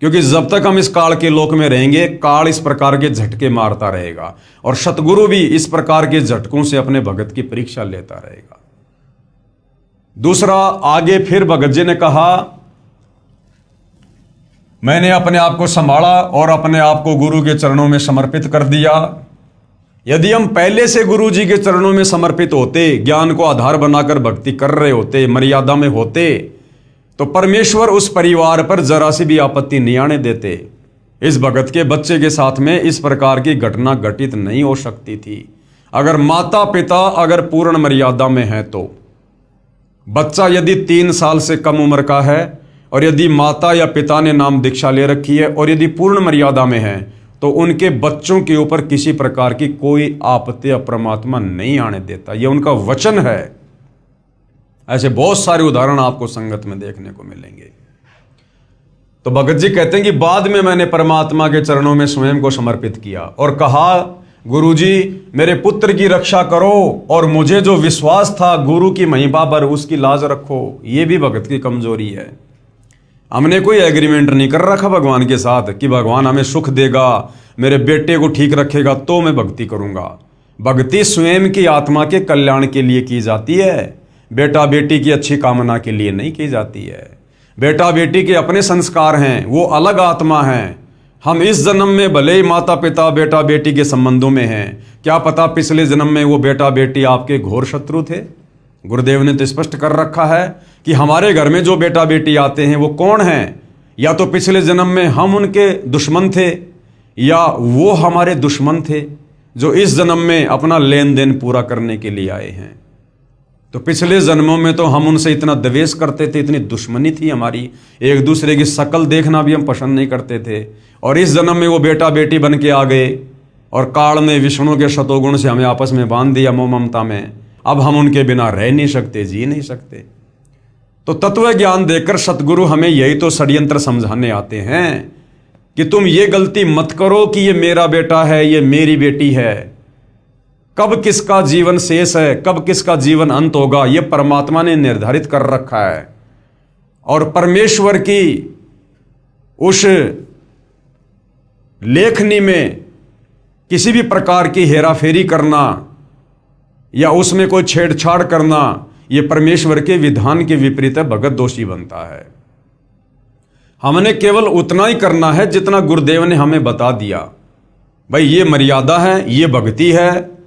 क्योंकि जब तक हम इस काल के लोक में रहेंगे, काल इस प्रकार के झटके मारता रहेगा, और सतगुरु भी इस प्रकार के झटकों से अपने भगत की परीक्षा लेता रहेगा। दूसरा, आगे फिर भगत जी ने कहा, मैंने अपने आप को संभाला और अपने आप को गुरु के चरणों में समर्पित कर दिया। यदि हम पहले से गुरु जी के चरणों में समर्पित होते, ज्ञान को आधार बनाकर भक्ति कर रहे होते, मर्यादा में होते, तो परमेश्वर उस परिवार पर जरा सी भी आपत्ति नहीं आने देते। इस भगत के बच्चे के साथ में इस प्रकार की घटना घटित नहीं हो सकती थी। अगर माता पिता अगर पूर्ण मर्यादा में है तो बच्चा यदि 3 साल से कम उम्र का है, और यदि माता या पिता ने नाम दीक्षा ले रखी है, और यदि पूर्ण मर्यादा में है, तो उनके बच्चों के ऊपर किसी प्रकार की कोई आपत्ति परमात्मा नहीं आने देता। यह उनका वचन है। ऐसे बहुत सारे उदाहरण आपको संगत में देखने को मिलेंगे। तो भगत जी कहते हैं कि बाद में मैंने परमात्मा के चरणों में स्वयं को समर्पित किया और कहा, गुरुजी मेरे पुत्र की रक्षा करो, और मुझे जो विश्वास था गुरु की महिमा पर उसकी लाज रखो। ये भी भगत की कमजोरी है। हमने कोई एग्रीमेंट नहीं कर रखा भगवान के साथ कि भगवान हमें सुख देगा, मेरे बेटे को ठीक रखेगा तो मैं भक्ति करूंगा। भक्ति स्वयं की आत्मा के कल्याण के लिए की जाती है, बेटा बेटी की अच्छी कामना के लिए नहीं की जाती है। बेटा बेटी के अपने संस्कार हैं, वो अलग आत्मा हैं। हम इस जन्म में भले ही माता पिता बेटा बेटी के संबंधों में हैं, क्या पता पिछले जन्म में वो बेटा बेटी आपके घोर शत्रु थे। गुरुदेव ने तो स्पष्ट कर रखा है कि हमारे घर में जो बेटा बेटी आते हैं वो कौन हैं, या तो पिछले जन्म में हम उनके दुश्मन थे, या वो हमारे दुश्मन थे जो इस जन्म में अपना लेन देन पूरा करने के लिए आए हैं। तो पिछले जन्मों में तो हम उनसे इतना द्वेष करते थे, इतनी दुश्मनी थी हमारी, एक दूसरे की शक्ल देखना भी हम पसंद नहीं करते थे, और इस जन्म में वो बेटा बेटी बन के आ गए, और काल ने विष्णु के शतोगुण से हमें आपस में बांध दिया मोह ममता में। अब हम उनके बिना रह नहीं सकते, जी नहीं सकते। तो तत्व ज्ञान देकर सतगुरु हमें यही तो षड्यंत्र समझाने आते हैं कि तुम ये गलती मत करो कि ये मेरा बेटा है, ये मेरी बेटी है। कब किसका जीवन शेष है, कब किसका जीवन अंत होगा, ये परमात्मा ने निर्धारित कर रखा है। और परमेश्वर की उस लेखनी में किसी भी प्रकार की हेराफेरी करना या उसमें कोई छेड़छाड़ करना, ये परमेश्वर के विधान के विपरीत है, भगत दोषी बनता है। हमने केवल उतना ही करना है जितना गुरुदेव ने हमें बता दिया। भाई ये मर्यादा है, ये भक्ति है,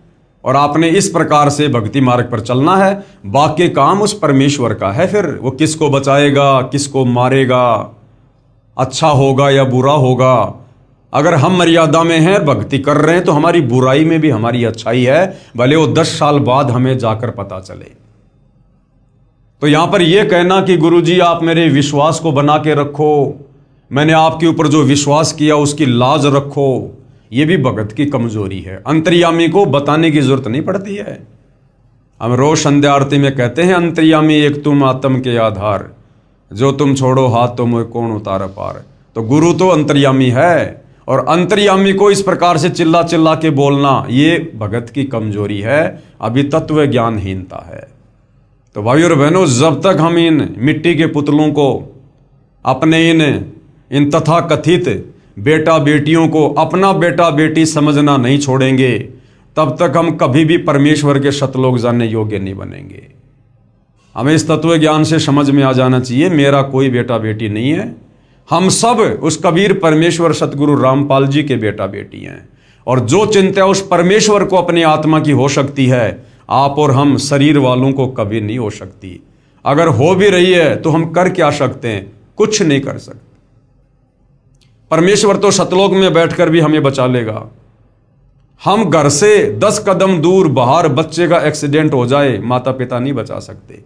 और आपने इस प्रकार से भक्ति मार्ग पर चलना है। बाकी काम उस परमेश्वर का है। फिर वो किसको बचाएगा, किसको मारेगा, अच्छा होगा या बुरा होगा। अगर हम मर्यादा में हैं, भक्ति कर रहे हैं, तो हमारी बुराई में भी हमारी अच्छाई है, भले वो 10 साल बाद हमें जाकर पता चले। तो यहां पर यह कहना कि गुरुजी आप मेरे विश्वास को बना के रखो, मैंने आपके ऊपर जो विश्वास किया उसकी लाज रखो, यह भी भगत की कमजोरी है। अंतर्यामी को बताने की जरूरत नहीं पड़ती है। हम रोज संध्या आरती में कहते हैं, अंतर्यामी एक तुम आत्म के आधार, जो तुम छोड़ो हाथ तो मुझे कौन उतार पार। तो गुरु तो अंतर्यामी है, और अंतर्यामी को इस प्रकार से चिल्ला चिल्ला के बोलना ये भगत की कमजोरी है, अभी तत्व ज्ञानहीनता है। तो भाइयों और बहनों, जब तक हम इन मिट्टी के पुतलों को, अपने इन तथा कथित बेटा बेटियों को अपना बेटा बेटी समझना नहीं छोड़ेंगे, तब तक हम कभी भी परमेश्वर के सतलोक जानने योग्य नहीं बनेंगे। हमें इस तत्व ज्ञान से समझ में आ जाना चाहिए, मेरा कोई बेटा बेटी नहीं है। हम सब उस कबीर परमेश्वर सतगुरु रामपाल जी के बेटा बेटी हैं, और जो चिंता उस परमेश्वर को अपनी आत्मा की हो सकती है, आप और हम शरीर वालों को कभी नहीं हो सकती। अगर हो भी रही है तो हम कर क्या सकते हैं? कुछ नहीं कर सकते। परमेश्वर तो सतलोक में बैठकर भी हमें बचा लेगा। हम घर से 10 कदम दूर बाहर बच्चे का एक्सीडेंट हो जाए, माता पिता नहीं बचा सकते।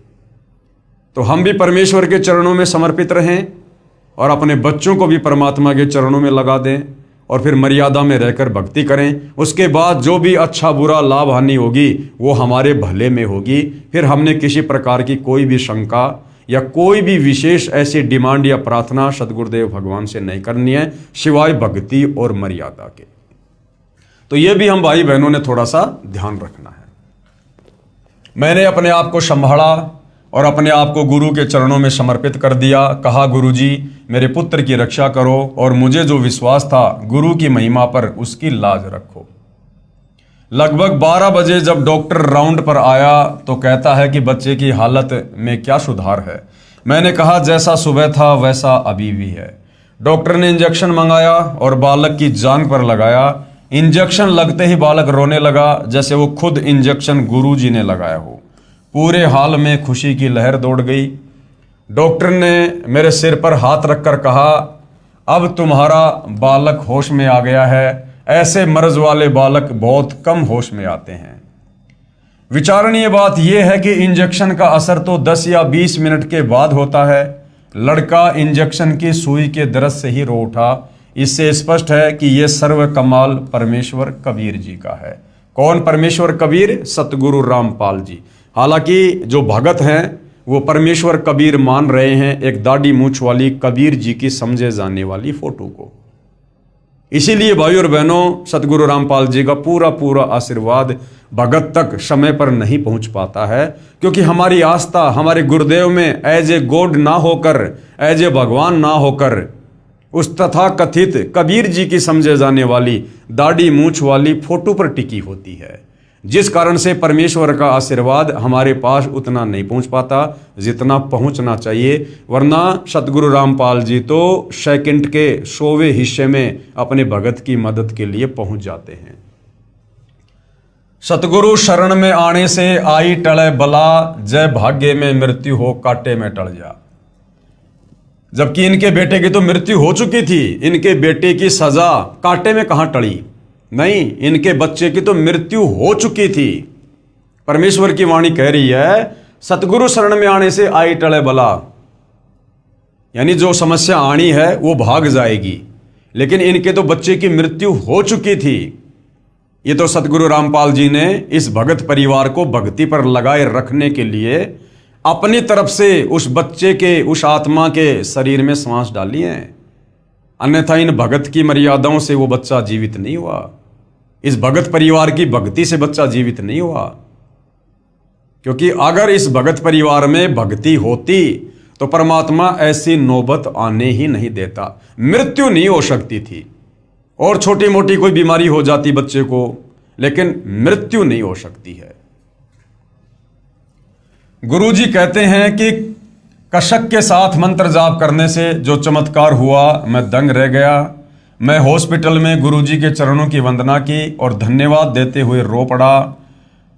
तो हम भी परमेश्वर के चरणों में समर्पित रहें और अपने बच्चों को भी परमात्मा के चरणों में लगा दें, और फिर मर्यादा में रहकर भक्ति करें। उसके बाद जो भी अच्छा बुरा लाभ हानि होगी वो हमारे भले में होगी। फिर हमने किसी प्रकार की कोई भी शंका या कोई भी विशेष ऐसी डिमांड या प्रार्थना सतगुरुदेव भगवान से नहीं करनी है, सिवाय भक्ति और मर्यादा के। तो ये भी हम भाई बहनों ने थोड़ा सा ध्यान रखना है। मैंने अपने आप को संभाला और अपने आप को गुरु के चरणों में समर्पित कर दिया। कहा, गुरु जी मेरे पुत्र की रक्षा करो, और मुझे जो विश्वास था गुरु की महिमा पर, उसकी लाज रखो। लगभग 12 बजे जब डॉक्टर राउंड पर आया तो कहता है कि बच्चे की हालत में क्या सुधार है। मैंने कहा, जैसा सुबह था वैसा अभी भी है। डॉक्टर ने इंजेक्शन मंगाया और बालक की जांघ पर लगाया। इंजेक्शन लगते ही बालक रोने लगा, जैसे वो खुद इंजेक्शन गुरु जी ने लगाया हो। पूरे हाल में खुशी की लहर दौड़ गई। डॉक्टर ने मेरे सिर पर हाथ रखकर कहा, अब तुम्हारा बालक होश में आ गया है। ऐसे मर्ज वाले बालक बहुत कम होश में आते हैं। विचारणीय बात यह है कि इंजेक्शन का असर तो 10 या 20 मिनट के बाद होता है। लड़का इंजेक्शन की सुई के दर्द से ही रो उठा। इससे स्पष्ट है कि यह सर्व कमाल परमेश्वर कबीर जी का है। कौन परमेश्वर कबीर? सतगुरु रामपाल जी। हालांकि जो भगत हैं वो परमेश्वर कबीर मान रहे हैं एक दाढ़ी मूछ वाली कबीर जी की समझे जाने वाली फोटो को। इसीलिए भाइयों और बहनों, सतगुरु रामपाल जी का पूरा आशीर्वाद भगत तक समय पर नहीं पहुंच पाता है, क्योंकि हमारी आस्था हमारे गुरुदेव में एज ए गॉड ना होकर, एज ए भगवान ना होकर, उस तथा कथित कबीर जी की समझे जाने वाली दाढ़ी मूछ वाली फोटो पर टिकी होती है, जिस कारण से परमेश्वर का आशीर्वाद हमारे पास उतना नहीं पहुंच पाता जितना पहुंचना चाहिए। वरना सतगुरु रामपाल जी तो सेकंड के 100वें हिस्से में अपने भगत की मदद के लिए पहुंच जाते हैं। सतगुरु शरण में आने से आई टले बला, जय भाग्य में मृत्यु हो कांटे में टल जा। जबकि इनके बेटे की तो मृत्यु हो चुकी थी, इनके बेटे की सजा कांटे में कहां टली? नहीं, इनके बच्चे की तो मृत्यु हो चुकी थी। परमेश्वर की वाणी कह रही है, सतगुरु शरण में आने से आई टले बला, यानी जो समस्या आनी है वो भाग जाएगी। लेकिन इनके तो बच्चे की मृत्यु हो चुकी थी। ये तो सतगुरु रामपाल जी ने इस भगत परिवार को भक्ति पर लगाए रखने के लिए अपनी तरफ से उस बच्चे के, उस आत्मा के शरीर में सांस डाली है। अन्यथा इन भगत की मर्यादाओं से वो बच्चा जीवित नहीं हुआ। इस भगत परिवार की भक्ति से बच्चा जीवित नहीं हुआ। क्योंकि अगर इस भगत परिवार में भक्ति होती तो परमात्मा ऐसी नौबत आने ही नहीं देता। मृत्यु नहीं हो सकती थी, और छोटी मोटी कोई बीमारी हो जाती बच्चे को, लेकिन मृत्यु नहीं हो सकती है। गुरुजी कहते हैं कि कशक के साथ मंत्र जाप करने से जो चमत्कार हुआ, मैं दंग रह गया। मैं हॉस्पिटल में गुरुजी के चरणों की वंदना की और धन्यवाद देते हुए रो पड़ा।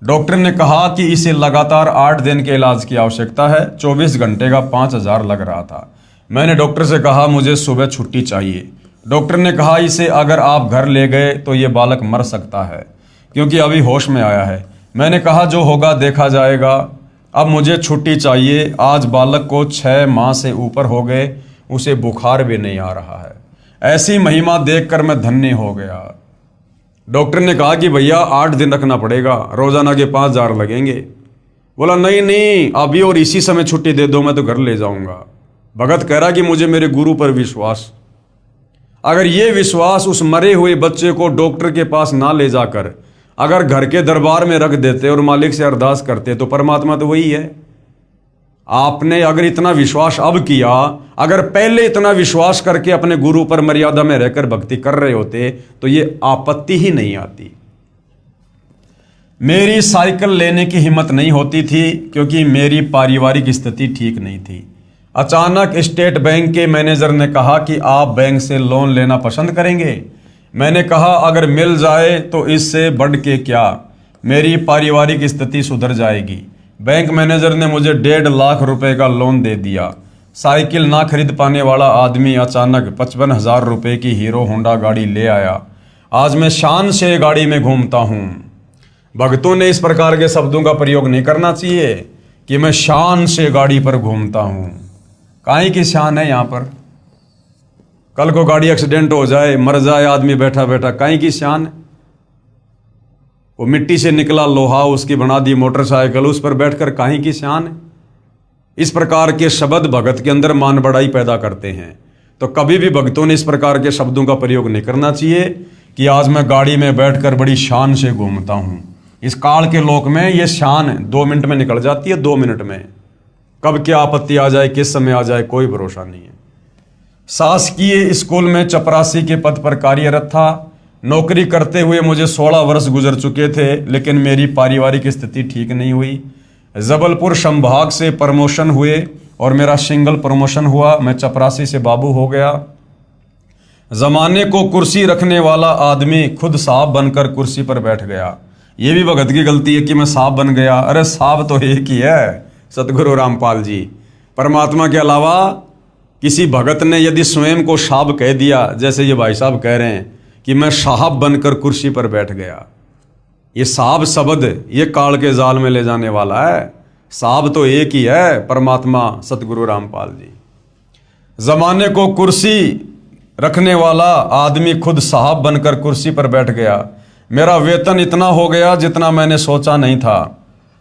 डॉक्टर ने कहा कि इसे लगातार 8 दिन के इलाज की आवश्यकता है। 24 घंटे का 5000 लग रहा था। मैंने डॉक्टर से कहा मुझे सुबह छुट्टी चाहिए। डॉक्टर ने कहा इसे अगर आप घर ले गए तो ये बालक मर सकता है, क्योंकि अभी होश में आया है। मैंने कहा जो होगा देखा जाएगा, अब मुझे छुट्टी चाहिए। आज बालक को 6 माह से ऊपर हो गए, उसे बुखार भी नहीं आ रहा है। ऐसी महिमा देखकर मैं धन्य हो गया। डॉक्टर ने कहा कि भैया 8 दिन रखना पड़ेगा, रोजाना के 5000 लगेंगे। बोला नहीं, अभी और इसी समय छुट्टी दे दो, मैं तो घर ले जाऊंगा। भगत कह रहा कि मुझे मेरे गुरु पर विश्वास। अगर ये विश्वास उस मरे हुए बच्चे को डॉक्टर के पास ना ले जाकर अगर घर के दरबार में रख देते और मालिक से अरदास करते तो परमात्मा तो वही है। आपने अगर इतना विश्वास अब किया, अगर पहले इतना विश्वास करके अपने गुरु पर मर्यादा में रहकर भक्ति कर रहे होते तो ये आपत्ति ही नहीं आती। मेरी साइकिल लेने की हिम्मत नहीं होती थी, क्योंकि मेरी पारिवारिक स्थिति ठीक नहीं थी। अचानक स्टेट बैंक के मैनेजर ने कहा कि आप बैंक से लोन लेना पसंद करेंगे। मैंने कहा अगर मिल जाए तो इससे बढ़ के क्या, मेरी पारिवारिक स्थिति सुधर जाएगी। बैंक मैनेजर ने मुझे 1.5 लाख रुपए का लोन दे दिया। साइकिल ना खरीद पाने वाला आदमी अचानक 55,000 रुपए की हीरो होंडा गाड़ी ले आया। आज मैं शान से गाड़ी में घूमता हूँ। भक्तों ने इस प्रकार के शब्दों का प्रयोग नहीं करना चाहिए कि मैं शान से गाड़ी पर घूमता हूँ। काहे की शान है यहाँ पर? कल को गाड़ी एक्सीडेंट हो जाए, मर जाए आदमी बैठा बैठा, काहे की शान है? वो मिट्टी से निकला लोहा, उसकी बना दी मोटरसाइकिल, उस पर बैठकर काहे की शान है? इस प्रकार के शब्द भगत के अंदर मान बढ़ाई पैदा करते हैं। तो कभी भी भक्तों ने इस प्रकार के शब्दों का प्रयोग नहीं करना चाहिए कि आज मैं गाड़ी में बैठकर बड़ी शान से घूमता हूँ। इस काल के लोक में ये शान 2 मिनट में निकल जाती है, 2 मिनट में। कब क्या आपत्ति आ जाए, किस समय आ जाए, कोई भरोसा नहीं है। शासकीय स्कूल में चपरासी के पद पर कार्यरत था। नौकरी करते हुए मुझे 16 वर्ष गुजर चुके थे, लेकिन मेरी पारिवारिक स्थिति ठीक नहीं हुई। जबलपुर संभाग से प्रमोशन हुए और मेरा सिंगल प्रमोशन हुआ। मैं चपरासी से बाबू हो गया। जमाने को कुर्सी रखने वाला आदमी खुद साहब बनकर कुर्सी पर बैठ गया। ये भी भगत की गलती है कि मैं साहब बन गया। अरे साहब तो एक ही है, सतगुरु रामपाल जी। परमात्मा के अलावा किसी भगत ने यदि स्वयं को साहब कह दिया, जैसे ये भाई साहब कह रहे हैं कि मैं साहब बनकर कुर्सी पर बैठ गया, ये साहब शब्द ये काल के जाल में ले जाने वाला है। साहब तो एक ही है, परमात्मा सतगुरु रामपाल जी। जमाने को कुर्सी रखने वाला आदमी खुद साहब बनकर कुर्सी पर बैठ गया। मेरा वेतन इतना हो गया जितना मैंने सोचा नहीं था।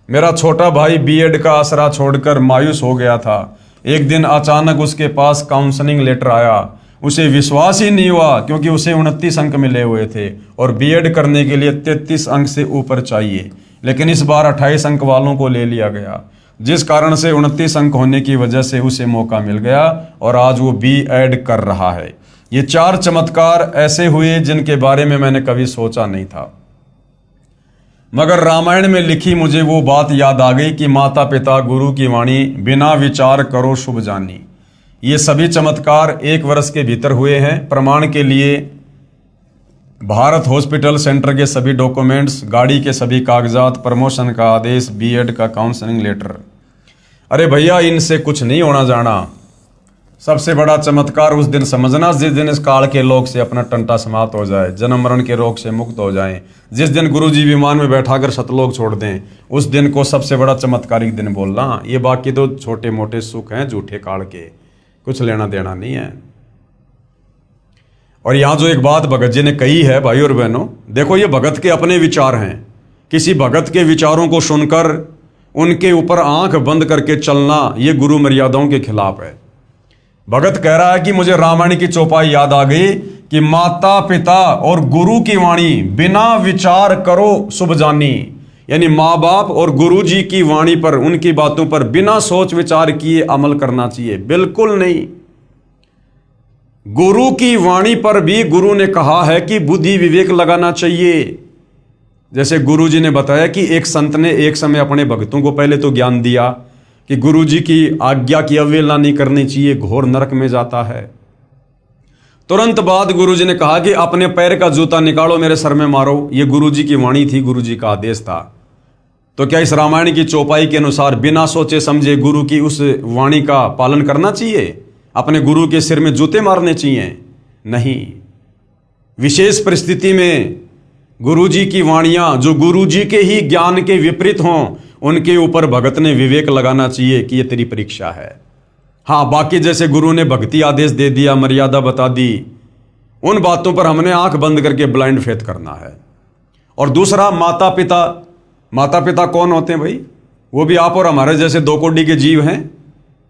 मेरा छोटा भाई बीएड का आसरा छोड़कर मायूस हो गया था। एक दिन अचानक उसके पास काउंसलिंग लेटर आया। उसे विश्वास ही नहीं हुआ, क्योंकि उसे 29 अंक मिले हुए थे और बीएड करने के लिए 33 अंक से ऊपर चाहिए, लेकिन इस बार 28 अंक वालों को ले लिया गया, जिस कारण से 29 अंक होने की वजह से उसे मौका मिल गया और आज वो बीएड कर रहा है। ये 4 चमत्कार ऐसे हुए जिनके बारे में मैंने कभी सोचा नहीं था, मगर रामायण में लिखी मुझे वो बात याद आ गई कि माता पिता गुरु की वाणी बिना विचार करो शुभ जानी। ये सभी चमत्कार 1 वर्ष के भीतर हुए हैं। प्रमाण के लिए भारत हॉस्पिटल सेंटर के सभी डॉक्यूमेंट्स, गाड़ी के सभी कागजात, प्रमोशन का आदेश, बीएड का काउंसलिंग लेटर। अरे भैया, इनसे कुछ नहीं होना जाना। सबसे बड़ा चमत्कार उस दिन समझना जिस दिन इस काल के लोक से अपना टंटा समाप्त हो जाए, जन्म मरण के रोग से मुक्त हो जाएं। जिस दिन गुरु जी विमान में बैठाकर सतलोक छोड़ दें, उस दिन को सबसे बड़ा चमत्कारिक दिन बोलना। ये बाकी तो छोटे मोटे सुख हैं झूठे काल के, कुछ लेना देना नहीं है। और यहां जो एक बात भगत जी ने कही है भाई और बहनों, देखो ये भगत के अपने विचार हैं। किसी भगत के विचारों को सुनकर उनके ऊपर आंख बंद करके चलना ये गुरु मर्यादाओं के खिलाफ है। भगत कह रहा है कि मुझे रामायण की चौपाई याद आ गई कि माता पिता और गुरु की वाणी बिना विचार करो शुभ जानी। यानी माँ बाप और गुरु जी की वाणी पर, उनकी बातों पर बिना सोच विचार किए अमल करना चाहिए, बिल्कुल नहीं। गुरु की वाणी पर भी गुरु ने कहा है कि बुद्धि विवेक लगाना चाहिए। जैसे गुरु जी ने बताया कि एक संत ने एक समय अपने भक्तों को पहले तो ज्ञान दिया कि गुरु जी की आज्ञा की अवहेलना नहीं करनी चाहिए, घोर नरक में जाता है। तुरंत बाद गुरु जी ने कहा कि अपने पैर का जूता निकालो, मेरे सर में मारो। ये गुरु जी की वाणी थी, गुरु जी का आदेश था। तो क्या इस रामायण की चौपाई के अनुसार बिना सोचे समझे गुरु की उस वाणी का पालन करना चाहिए? अपने गुरु के सिर में जूते मारने चाहिए? नहीं। विशेष परिस्थिति में गुरु जी की वाणियां जो गुरु जी के ही ज्ञान के विपरीत हों, उनके ऊपर भगत ने विवेक लगाना चाहिए कि ये तेरी परीक्षा है। हाँ, बाकी जैसे गुरु ने भक्ति आदेश दे दिया, मर्यादा बता दी, उन बातों पर हमने आंख बंद करके ब्लाइंड फेथ करना है। और दूसरा, माता पिता। माता पिता कौन होते हैं भाई? वो भी आप और हमारे जैसे 2 कोटि के जीव हैं,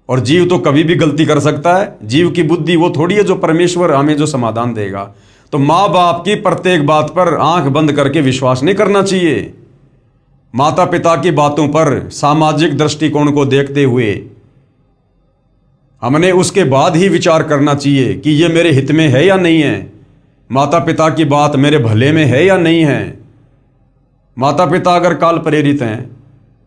और जीव तो कभी भी गलती कर सकता है। जीव की बुद्धि वो थोड़ी है जो परमेश्वर हमें जो समाधान देगा। तो माँ बाप की प्रत्येक बात पर आंख बंद करके विश्वास नहीं करना चाहिए। माता पिता की बातों पर सामाजिक दृष्टिकोण को देखते हुए हमने उसके बाद ही विचार करना चाहिए कि ये मेरे हित में है या नहीं है, माता पिता की बात मेरे भले में है या नहीं है। माता पिता अगर काल प्रेरित हैं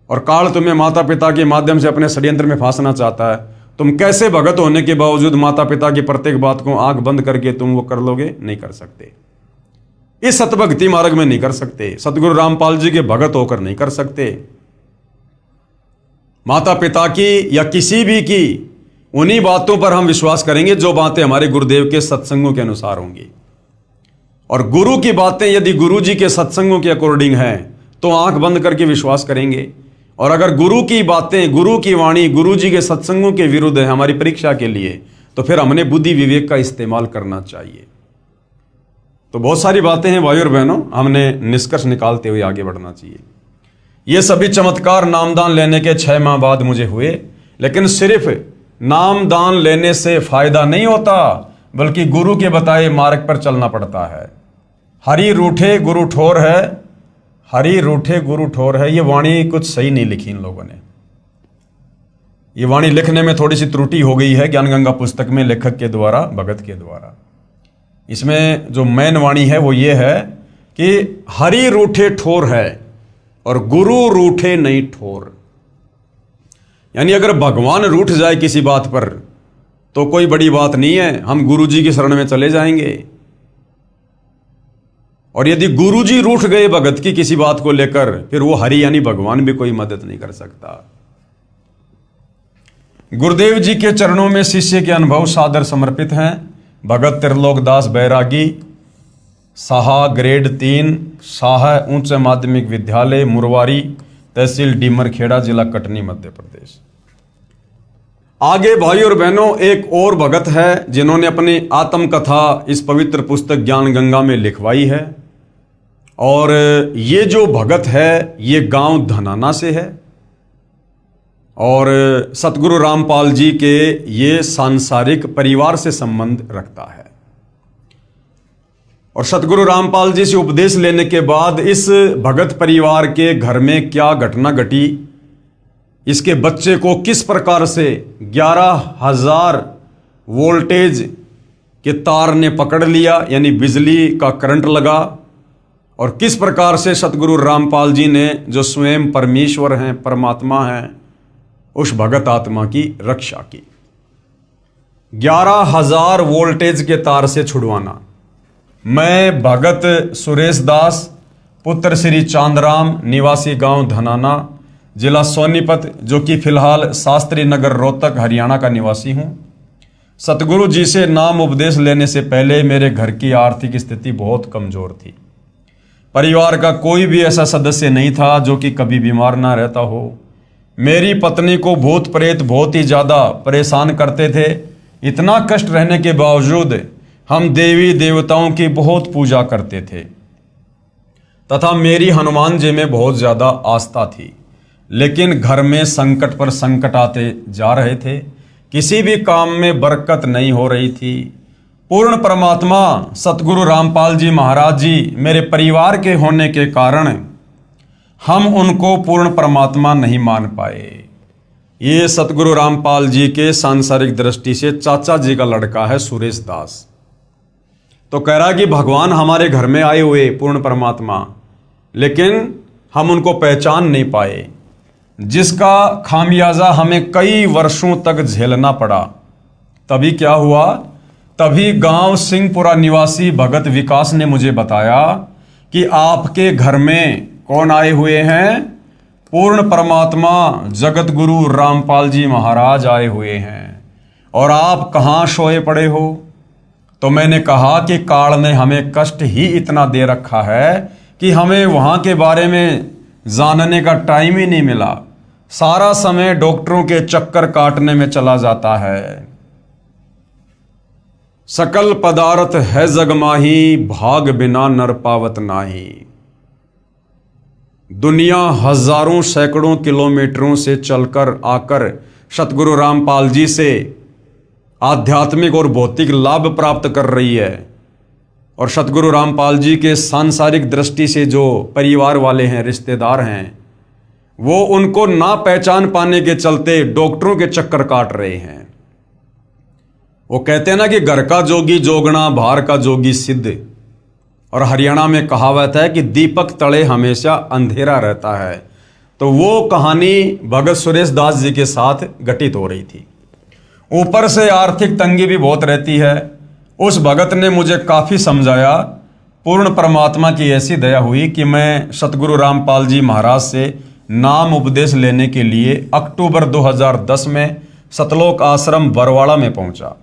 और काल तुम्हें माता पिता के माध्यम से अपने षड्यंत्र में फांसना चाहता है, तुम कैसे भगत होने के बावजूद माता पिता की प्रत्येक बात को आंख बंद करके तुम वो कर लोगे? नहीं कर सकते। इस सतभक्ति मार्ग में नहीं कर सकते। सतगुरु रामपाल जी के भगत होकर नहीं कर सकते। माता पिता की या किसी भी की उन्हीं बातों पर हम विश्वास करेंगे जो बातें हमारे गुरुदेव के सत्संगों के अनुसार होंगी। और गुरु की बातें यदि गुरु जी के सत्संगों के अकॉर्डिंग हैं तो आंख बंद करके विश्वास करेंगे। और अगर गुरु की बातें, गुरु की वाणी गुरु जी के सत्संगों के विरुद्ध है हमारी परीक्षा के लिए, तो फिर हमने बुद्धि विवेक का इस्तेमाल करना चाहिए। तो बहुत सारी बातें हैं भाई और बहनों, हमने निष्कर्ष निकालते हुए आगे बढ़ना चाहिए। ये सभी चमत्कार नामदान लेने के 6 माह बाद मुझे हुए, लेकिन सिर्फ नामदान लेने से फायदा नहीं होता, बल्कि गुरु के बताए मार्ग पर चलना पड़ता है। हरि रूठे गुरु ठोर है, हरि रूठे गुरु ठोर है। ये वाणी कुछ सही नहीं लिखी इन लोगों ने। ये वाणी लिखने में थोड़ी सी त्रुटि हो गई है ज्ञान गंगा पुस्तक में, लेखक के द्वारा, भगत के द्वारा। इसमें जो मेन वाणी है वो ये है कि हरि रूठे ठोर है और गुरु रूठे नहीं ठोर। यानी अगर भगवान रूठ जाए किसी बात पर तो कोई बड़ी बात नहीं है, हम गुरु जी की शरण में चले जाएंगे। और यदि गुरु जी रूठ गए भगत की किसी बात को लेकर, फिर वो हरि यानी भगवान भी कोई मदद नहीं कर सकता। गुरुदेव जी के चरणों में शिष्य के अनुभव सादर समर्पित हैं। भगत त्रिलोकदास बैरागी, साहा ग्रेड 3, साहा उच्च माध्यमिक विद्यालय मुरवारी, तहसील डीमरखेड़ा, जिला कटनी, मध्य प्रदेश। आगे भाई और बहनों एक और भगत है जिन्होंने अपनी आत्मकथा इस पवित्र पुस्तक ज्ञान गंगा में लिखवाई है। और ये जो भगत है ये गांव धनाना से है और सतगुरु रामपाल जी के ये सांसारिक परिवार से संबंध रखता है। और सतगुरु रामपाल जी से उपदेश लेने के बाद इस भगत परिवार के घर में क्या घटना घटी, इसके बच्चे को किस प्रकार से 11,000 वोल्टेज के तार ने पकड़ लिया, यानी बिजली का करंट लगा, और किस प्रकार से सतगुरु रामपाल जी ने, जो स्वयं परमेश्वर हैं, परमात्मा हैं, उस भगत आत्मा की रक्षा की। 11,000 वोल्टेज के तार से छुड़वाना। मैं भगत सुरेश दास, पुत्र श्री चांदराम, निवासी गांव धनाना, जिला सोनीपत, जो कि फिलहाल शास्त्री नगर रोहतक हरियाणा का निवासी हूं। सतगुरु जी से नाम उपदेश लेने से पहले मेरे घर की आर्थिक स्थिति बहुत कमजोर थी। परिवार का कोई भी ऐसा सदस्य नहीं था जो कि कभी बीमार ना रहता हो। मेरी पत्नी को भूत प्रेत बहुत ही ज़्यादा परेशान करते थे। इतना कष्ट रहने के बावजूद हम देवी देवताओं की बहुत पूजा करते थे तथा मेरी हनुमान जी में बहुत ज़्यादा आस्था थी। लेकिन घर में संकट पर संकट आते जा रहे थे, किसी भी काम में बरकत नहीं हो रही थी। पूर्ण परमात्मा सतगुरु रामपाल जी महाराज जी मेरे परिवार के होने के कारण हम उनको पूर्ण परमात्मा नहीं मान पाए। ये सतगुरु रामपाल जी के सांसारिक दृष्टि से चाचा जी का लड़का है सुरेश दास। तो कह रहा कि भगवान हमारे घर में आए हुए पूर्ण परमात्मा, लेकिन हम उनको पहचान नहीं पाए, जिसका खामियाजा हमें कई वर्षों तक झेलना पड़ा। तभी क्या हुआ, तभी गांव सिंहपुरा निवासी भगत विकास ने मुझे बताया कि आपके घर में कौन आए हुए हैं? पूर्ण परमात्मा जगत गुरु रामपाल जी महाराज आए हुए हैं, और आप कहाँ सोए पड़े हो? तो मैंने कहा कि काल ने हमें कष्ट ही इतना दे रखा है कि हमें वहाँ के बारे में जानने का टाइम ही नहीं मिला। सारा समय डॉक्टरों के चक्कर काटने में चला जाता है। सकल पदार्थ है जग माही, भाग बिना नर पावत नाही। दुनिया हजारों सैकड़ों किलोमीटरों से चलकर आकर सतगुरु रामपाल जी से आध्यात्मिक और भौतिक लाभ प्राप्त कर रही है, और सतगुरु रामपाल जी के सांसारिक दृष्टि से जो परिवार वाले हैं, रिश्तेदार हैं, वो उनको ना पहचान पाने के चलते डॉक्टरों के चक्कर काट रहे हैं। वो कहते हैं ना कि घर का जोगी जोगना, बाहर का जोगी सिद्ध। और हरियाणा में कहावत है कि दीपक तले हमेशा अंधेरा रहता है। तो वो कहानी भगत सुरेश दास जी के साथ घटित हो रही थी। ऊपर से आर्थिक तंगी भी बहुत रहती है। उस भगत ने मुझे काफ़ी समझाया। पूर्ण परमात्मा की ऐसी दया हुई कि मैं सतगुरु रामपाल जी महाराज से नाम उपदेश लेने के लिए अक्टूबर 2010 में सतलोक आश्रम बरवाड़ा में पहुंचा।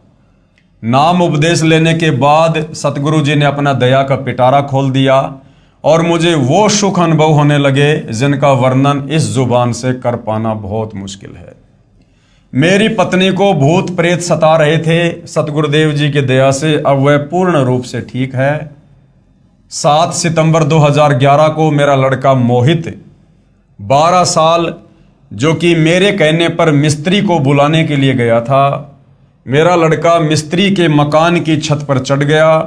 नाम उपदेश लेने के बाद सतगुरु जी ने अपना दया का पिटारा खोल दिया और मुझे वो सुख अनुभव होने लगे जिनका वर्णन इस जुबान से कर पाना बहुत मुश्किल है। मेरी पत्नी को भूत प्रेत सता रहे थे। सतगुरुदेव जी की दया से अब वह पूर्ण रूप से ठीक है। 7 सितंबर 2011 को मेरा लड़का मोहित 12 साल, जो कि मेरे कहने पर मिस्त्री को बुलाने के लिए गया था, मेरा लड़का मिस्त्री के मकान की छत पर चढ़ गया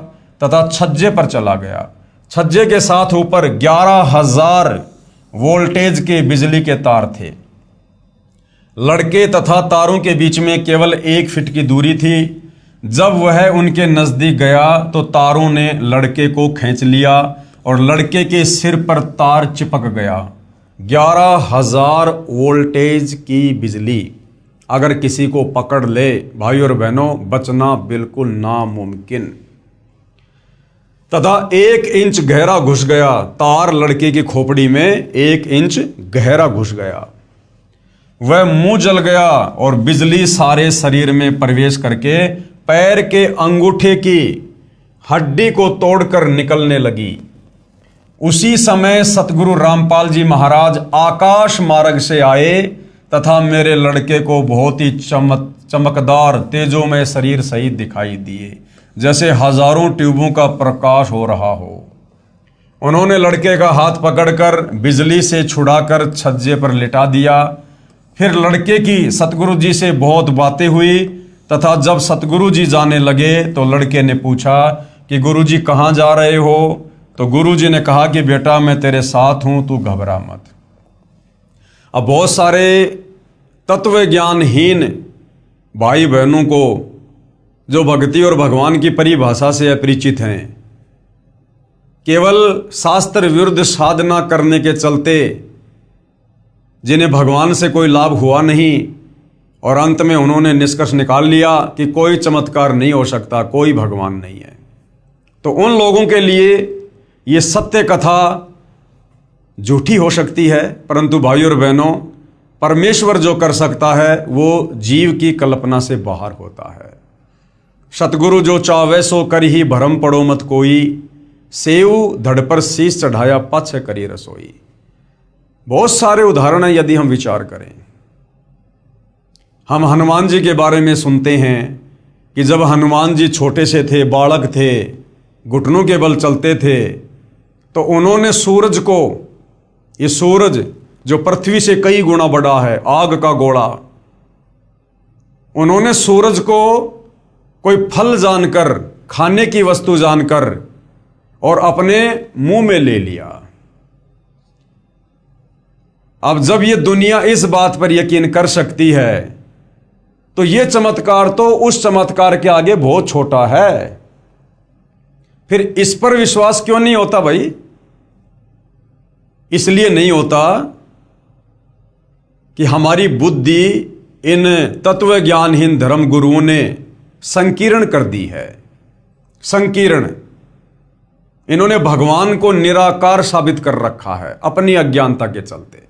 तथा छज्जे पर चला गया। छज्जे के साथ ऊपर 11,000 वोल्टेज के बिजली के तार थे। लड़के तथा तारों के बीच में केवल 1 फीट की दूरी थी। जब वह उनके नजदीक गया तो तारों ने लड़के को खींच लिया और लड़के के सिर पर तार चिपक गया। 11,000 वोल्टेज की बिजली अगर किसी को पकड़ ले, भाई और बहनों, बचना बिल्कुल नामुमकिन। तथा 1 इंच गहरा घुस गया। तार लड़के की खोपड़ी में 1 इंच गहरा घुस गया। वह मुंह जल गया और बिजली सारे शरीर में प्रवेश करके पैर के अंगूठे की हड्डी को तोड़कर निकलने लगी। उसी समय सतगुरु रामपाल जी महाराज आकाश मार्ग से आए तथा मेरे लड़के को बहुत ही चमकदार तेजोमय शरीर सहित दिखाई दिए, जैसे हजारों ट्यूबों का प्रकाश हो रहा हो। उन्होंने लड़के का हाथ पकड़कर बिजली से छुड़ाकर छज्जे पर लिटा दिया। फिर लड़के की सतगुरु जी से बहुत बातें हुई तथा जब सतगुरु जी जाने लगे तो लड़के ने पूछा कि गुरु जी कहाँ जा रहे हो? तो गुरु जी ने कहा कि बेटा मैं तेरे साथ हूं, तू घबरा मत। अब बहुत सारे तत्व ज्ञानहीन भाई बहनों को जो भक्ति और भगवान की परिभाषा से अपरिचित हैं, केवल शास्त्र विरुद्ध साधना करने के चलते जिन्हें भगवान से कोई लाभ हुआ नहीं और अंत में उन्होंने निष्कर्ष निकाल लिया कि कोई चमत्कार नहीं हो सकता, कोई भगवान नहीं है, तो उन लोगों के लिए ये सत्य कथा झूठी हो सकती है। परंतु भाई और बहनों, परमेश्वर जो कर सकता है वो जीव की कल्पना से बाहर होता है। सतगुरु जो चावे सो कर ही भरम पड़ो मत कोई, सेव धड़ पर शीश चढ़ाया पछ करी रसोई। बहुत सारे उदाहरण हैं यदि हम विचार करें। हम हनुमान जी के बारे में सुनते हैं कि जब हनुमान जी छोटे से थे, बालक थे, घुटनों के बल चलते थे, तो उन्होंने सूरज को, ये सूरज जो पृथ्वी से कई गुना बड़ा है, आग का गोला, उन्होंने सूरज को कोई फल जानकर, खाने की वस्तु जानकर और अपने मुंह में ले लिया। अब जब ये दुनिया इस बात पर यकीन कर सकती है तो ये चमत्कार तो उस चमत्कार के आगे बहुत छोटा है। फिर इस पर विश्वास क्यों नहीं होता भाई? इसलिए नहीं होता कि हमारी बुद्धि इन तत्व ज्ञानहीन धर्म गुरुओं ने संकीर्ण कर दी है। संकीर्ण, इन्होंने भगवान को निराकार साबित कर रखा है अपनी अज्ञानता के चलते।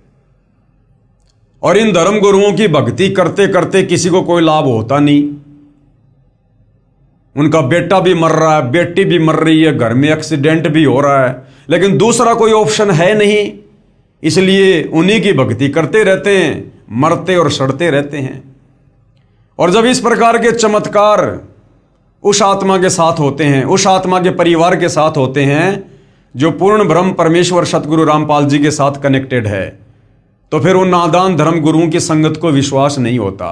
और इन धर्म गुरुओं की भक्ति करते करते किसी को कोई लाभ होता नहीं। उनका बेटा भी मर रहा है, बेटी भी मर रही है, घर में एक्सीडेंट भी हो रहा है, लेकिन दूसरा कोई ऑप्शन है नहीं, इसलिए उन्हीं की भक्ति करते रहते हैं, मरते और सड़ते रहते हैं। और जब इस प्रकार के चमत्कार उस आत्मा के साथ होते हैं, उस आत्मा के परिवार के साथ होते हैं जो पूर्ण ब्रह्म परमेश्वर सतगुरु रामपाल जी के साथ कनेक्टेड है, तो फिर उन नादान धर्म गुरुओं की संगत को विश्वास नहीं होता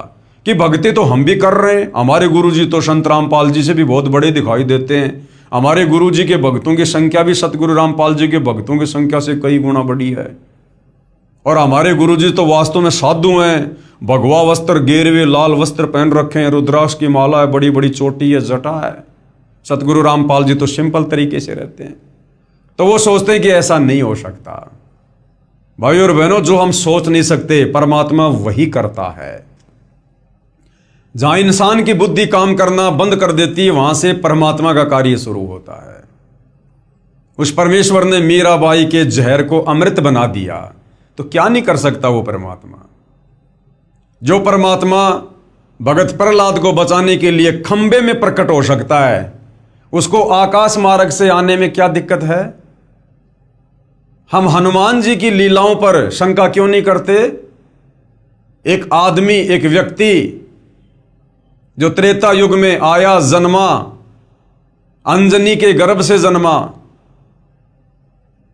कि भक्ति तो हम भी कर रहे हैं, हमारे गुरु जी तो संत रामपाल जी से भी बहुत बड़े दिखाई देते हैं, हमारे गुरु जी के भक्तों की संख्या भी सतगुरु रामपाल जी के भक्तों की संख्या से कई गुना बड़ी है, और हमारे गुरु जी तो वास्तव में साधु हैं, भगवा वस्त्र गेरवे लाल वस्त्र पहन रखे हैं, रुद्राक्ष की माला है, बड़ी बड़ी चोटी है, जटा है। सतगुरु रामपाल जी तो सिंपल तरीके से रहते हैं। तो वो सोचते हैं कि ऐसा नहीं हो सकता। भाई और बहनों, जो हम सोच नहीं सकते परमात्मा वही करता है। जहां इंसान की बुद्धि काम करना बंद कर देती है, वहां से परमात्मा का कार्य शुरू होता है। उस परमेश्वर ने मीराबाई के जहर को अमृत बना दिया, तो क्या नहीं कर सकता वो परमात्मा। जो परमात्मा भगत प्रहलाद को बचाने के लिए खंबे में प्रकट हो सकता है, उसको आकाश मार्ग से आने में क्या दिक्कत है। हम हनुमान जी की लीलाओं पर शंका क्यों नहीं करते। एक आदमी, एक व्यक्ति जो त्रेता युग में आया, जन्मा, अंजनी के गर्भ से जन्मा,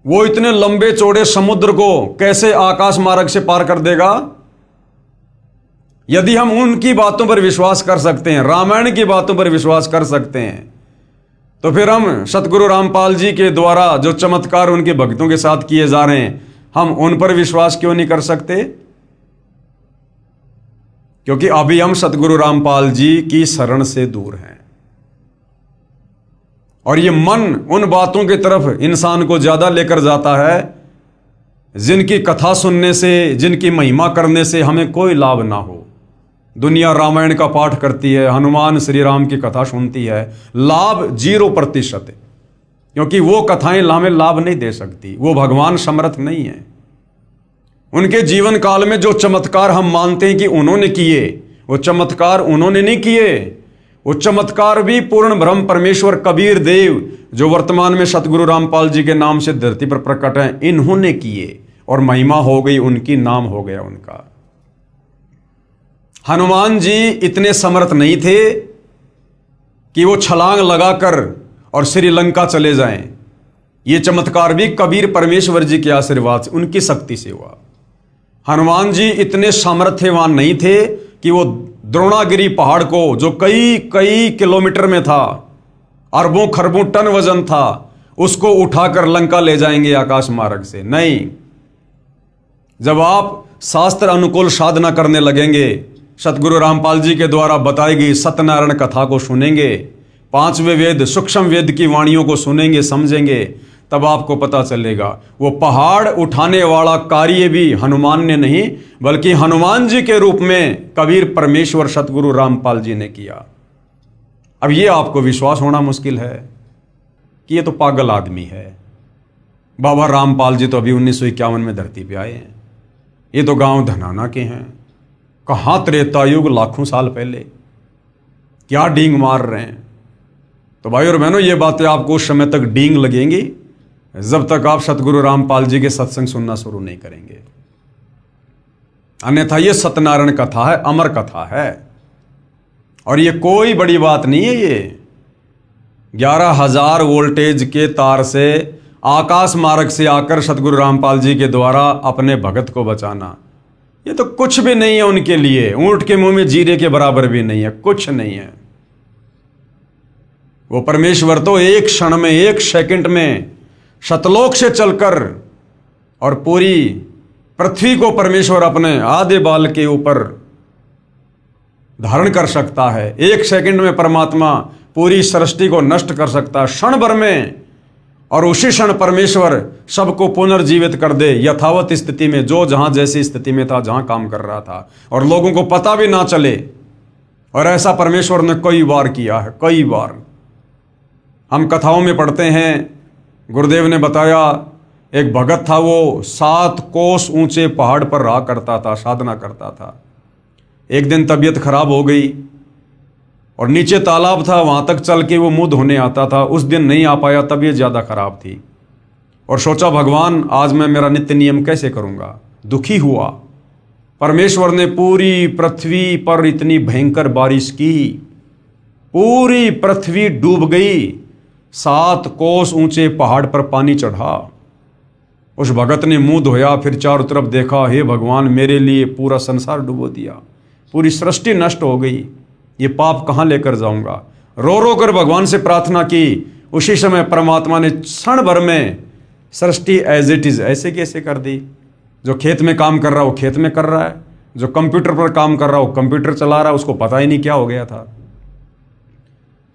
वो इतने लंबे चौड़े समुद्र को कैसे आकाश मार्ग से पार कर देगा। यदि हम उनकी बातों पर विश्वास कर सकते हैं, रामायण की बातों पर विश्वास कर सकते हैं, तो फिर हम सतगुरु रामपाल जी के द्वारा जो चमत्कार उनके भक्तों के साथ किए जा रहे हैं, हम उन पर विश्वास क्यों नहीं कर सकते। क्योंकि अभी हम सतगुरु रामपाल जी की शरण से दूर हैं, और ये मन उन बातों की तरफ इंसान को ज्यादा लेकर जाता है जिनकी कथा सुनने से, जिनकी महिमा करने से हमें कोई लाभ ना हो। दुनिया रामायण का पाठ करती है, हनुमान श्री राम की कथा सुनती है, लाभ 0%, क्योंकि वो कथाएं हमें लाभ नहीं दे सकती। वो भगवान समर्थ नहीं है। उनके जीवन काल में जो चमत्कार हम मानते हैं कि उन्होंने किए, वो चमत्कार उन्होंने नहीं किए। वो चमत्कार भी पूर्ण ब्रह्म परमेश्वर कबीर देव, जो वर्तमान में सतगुरु रामपाल जी के नाम से धरती पर प्रकट हैं, इन्होंने किए, और महिमा हो गई उनकी, नाम हो गया उनका। हनुमान जी इतने समर्थ नहीं थे कि वो छलांग लगाकर और श्रीलंका चले जाएं। ये चमत्कार भी कबीर परमेश्वर जी के आशीर्वाद से, उनकी शक्ति से हुआ। हनुमान जी इतने सामर्थ्यवान नहीं थे कि वो द्रोणागिरी पहाड़ को, जो कई कई किलोमीटर में था, अरबों खरबों टन वजन था, उसको उठाकर लंका ले जाएंगे आकाश मार्ग से। नहीं, जब आप शास्त्र अनुकूल साधना करने लगेंगे, सतगुरु रामपाल जी के द्वारा बताई गई सत्यनारायण कथा को सुनेंगे, 5वें वेद सूक्ष्म वेद की वाणियों को सुनेंगे, समझेंगे, तब आपको पता चलेगा वो पहाड़ उठाने वाला कार्य भी हनुमान ने नहीं, बल्कि हनुमान जी के रूप में कबीर परमेश्वर सतगुरु रामपाल जी ने किया। अब ये आपको विश्वास होना मुश्किल है कि ये तो पागल आदमी है। बाबा रामपाल जी तो अभी 1951 में धरती पे आए हैं। ये तो गांव धनाना के हैं। कहाँ त्रेता युग, लाखों साल पहले, क्या डींग मार रहे हैं। तो भाई और बहनों, ये बातें आपको उस समय तक डींग लगेंगी जब तक आप सतगुरु रामपाल जी के सत्संग सुनना शुरू नहीं करेंगे। अन्यथा ये सत्यनारायण कथा है, अमर कथा है, और ये कोई बड़ी बात नहीं है। ये 11,000 वोल्टेज के तार से आकाश मार्ग से आकर सतगुरु रामपाल जी के द्वारा अपने भगत को बचाना, ये तो कुछ भी नहीं है उनके लिए। ऊंट के मुंह में जीरे के बराबर भी नहीं है, कुछ नहीं है। वो परमेश्वर तो एक क्षण में, एक सेकंड में शतलोक से चलकर और पूरी पृथ्वी को परमेश्वर अपने आधे बाल के ऊपर धारण कर सकता है। एक सेकंड में परमात्मा पूरी सृष्टि को नष्ट कर सकता है, क्षण भर में, और उसी क्षण परमेश्वर सबको पुनर्जीवित कर दे यथावत स्थिति में, जो जहां जैसी स्थिति में था, जहां काम कर रहा था, और लोगों को पता भी ना चले। और ऐसा परमेश्वर ने कई बार किया है, कई बार। हम कथाओं में पढ़ते हैं, गुरुदेव ने बताया, एक भगत था, वो 7 कोस ऊंचे पहाड़ पर रहा करता था, साधना करता था। एक दिन तबीयत खराब हो गई और नीचे तालाब था, वहां तक चल के वो मुंह धोने आता था। उस दिन नहीं आ पाया, तबीयत ज्यादा खराब थी, और सोचा भगवान आज मैं मेरा नित्य नियम कैसे करूंगा। दुखी हुआ। परमेश्वर ने पूरी पृथ्वी पर इतनी भयंकर बारिश की, पूरी पृथ्वी डूब गई। 7 कोस ऊंचे पहाड़ पर पानी चढ़ा। उस भगत ने मुंह धोया, फिर चारों तरफ देखा, हे भगवान, मेरे लिए पूरा संसार डुबो दिया, पूरी सृष्टि नष्ट हो गई, ये पाप कहाँ लेकर जाऊंगा। रो रो कर भगवान से प्रार्थना की। उसी समय परमात्मा ने क्षण भर में सृष्टि एज इट इज ऐसे कैसे कर दी। जो खेत में काम कर रहा है वो खेत में कर रहा है, जो कंप्यूटर पर काम कर रहा है वो कंप्यूटर चला रहा है, उसको पता ही नहीं क्या हो गया था।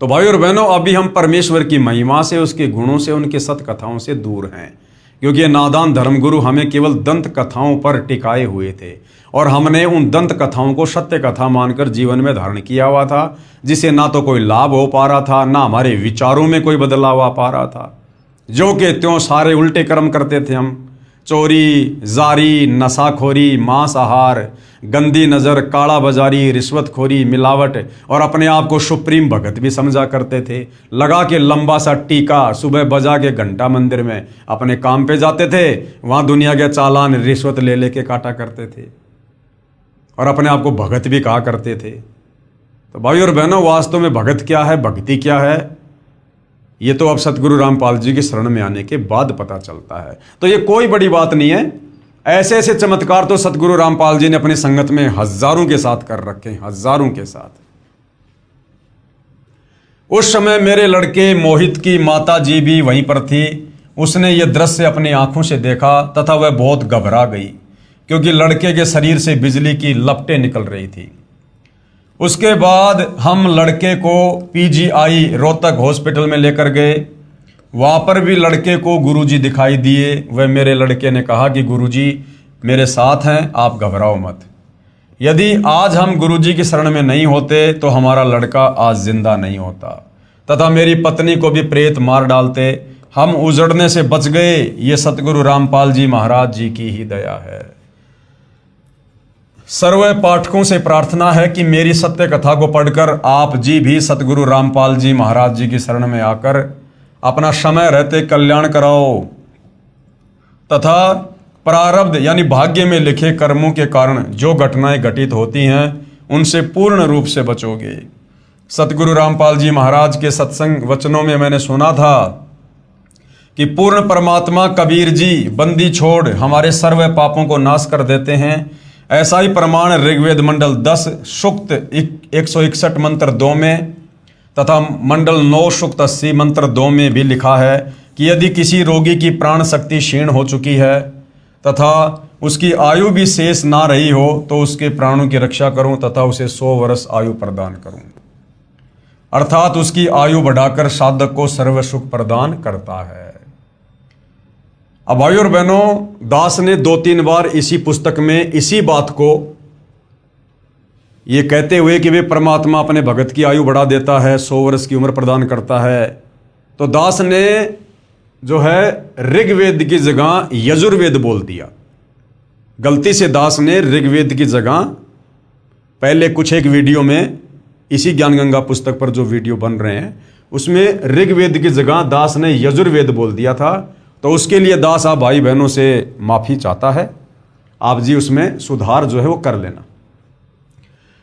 तो भाई और बहनों, अभी हम परमेश्वर की महिमा से, उसके गुणों से, उनके सत कथाओं से दूर हैं, क्योंकि ये नादान धर्मगुरु हमें केवल दंत कथाओं पर टिकाए हुए थे। और हमने उन दंत कथाओं को सत्य कथा मानकर जीवन में धारण किया हुआ था, जिसे ना तो कोई लाभ हो पा रहा था, ना हमारे विचारों में कोई बदलाव आ पा रहा था। जो कि त्यों सारे उल्टे कर्म करते थे हम। चोरी, जारी, नशाखोरी, मांसाहार, गंदी नज़र, काला बाजारी, रिश्वतखोरी, मिलावट और अपने आप को सुप्रीम भगत भी समझा करते थे। लगा के लंबा सा टीका, सुबह बजा के घंटा मंदिर में अपने काम पे जाते थे, वहाँ दुनिया के चालान रिश्वत ले लेके काटा करते थे और अपने आप को भगत भी कहा करते थे। तो भाई और बहनों, वास्तव में भगत क्या है, भक्ति क्या है, ये तो अब सतगुरु रामपाल जी की शरण में आने के बाद पता चलता है। तो ये कोई बड़ी बात नहीं है। ऐसे ऐसे चमत्कार तो सतगुरु रामपाल जी ने अपनी संगत में हजारों के साथ कर रखे हैं, हजारों के साथ। उस समय मेरे लड़के मोहित की माता जी भी वहीं पर थी। उसने ये दृश्य अपनी आंखों से देखा तथा वह बहुत घबरा गई, क्योंकि लड़के के शरीर से बिजली की लपटें निकल रही थी। उसके बाद हम लड़के को पीजीआई रोहतक हॉस्पिटल में लेकर गए। वहाँ पर भी लड़के को गुरुजी दिखाई दिए। वह मेरे लड़के ने कहा कि गुरुजी मेरे साथ हैं, आप घबराओ मत। यदि आज हम गुरुजी की शरण में नहीं होते तो हमारा लड़का आज जिंदा नहीं होता, तथा मेरी पत्नी को भी प्रेत मार डालते। हम उजड़ने से बच गए, ये सतगुरु रामपाल जी महाराज जी की ही दया है। सर्व पाठकों से प्रार्थना है कि मेरी सत्य कथा को पढ़कर आप जी भी सतगुरु रामपाल जी महाराज जी की शरण में आकर अपना समय रहते कल्याण कराओ, तथा प्रारब्ध यानी भाग्य में लिखे कर्मों के कारण जो घटनाएं घटित होती हैं उनसे पूर्ण रूप से बचोगे। सतगुरु रामपाल जी महाराज के सत्संग वचनों में मैंने सुना था कि पूर्ण परमात्मा कबीर जी बंदी छोड़ हमारे सर्व पापों को नाश कर देते हैं। ऐसा ही प्रमाण ऋग्वेद मंडल 10 सूक्त 161 मंत्र 2 में तथा मंडल 9 सूक्त 80 मंत्र 2 में भी लिखा है कि यदि किसी रोगी की प्राण शक्ति क्षीण हो चुकी है तथा उसकी आयु भी शेष ना रही हो तो उसके प्राणों की रक्षा करूं तथा उसे 100 वर्ष आयु प्रदान करूं। अर्थात उसकी आयु बढ़ाकर साधक को सर्व सुख प्रदान करता है। अब भाइयों और बहनों, दास ने 2-3 बार इसी पुस्तक में इसी बात को ये कहते हुए कि वे परमात्मा अपने भगत की आयु बढ़ा देता है, 100 वर्ष की उम्र प्रदान करता है, तो दास ने जो है ऋग्वेद की जगह यजुर्वेद बोल दिया। गलती से दास ने ऋग्वेद की जगह पहले कुछ एक वीडियो में इसी ज्ञान गंगा पुस्तक पर जो वीडियो बन रहे हैं उसमें ऋग्वेद की जगह दास ने यजुर्वेद बोल दिया था। तो उसके लिए दास आप भाई बहनों से माफ़ी चाहता है। आप जी उसमें सुधार जो है वो कर लेना।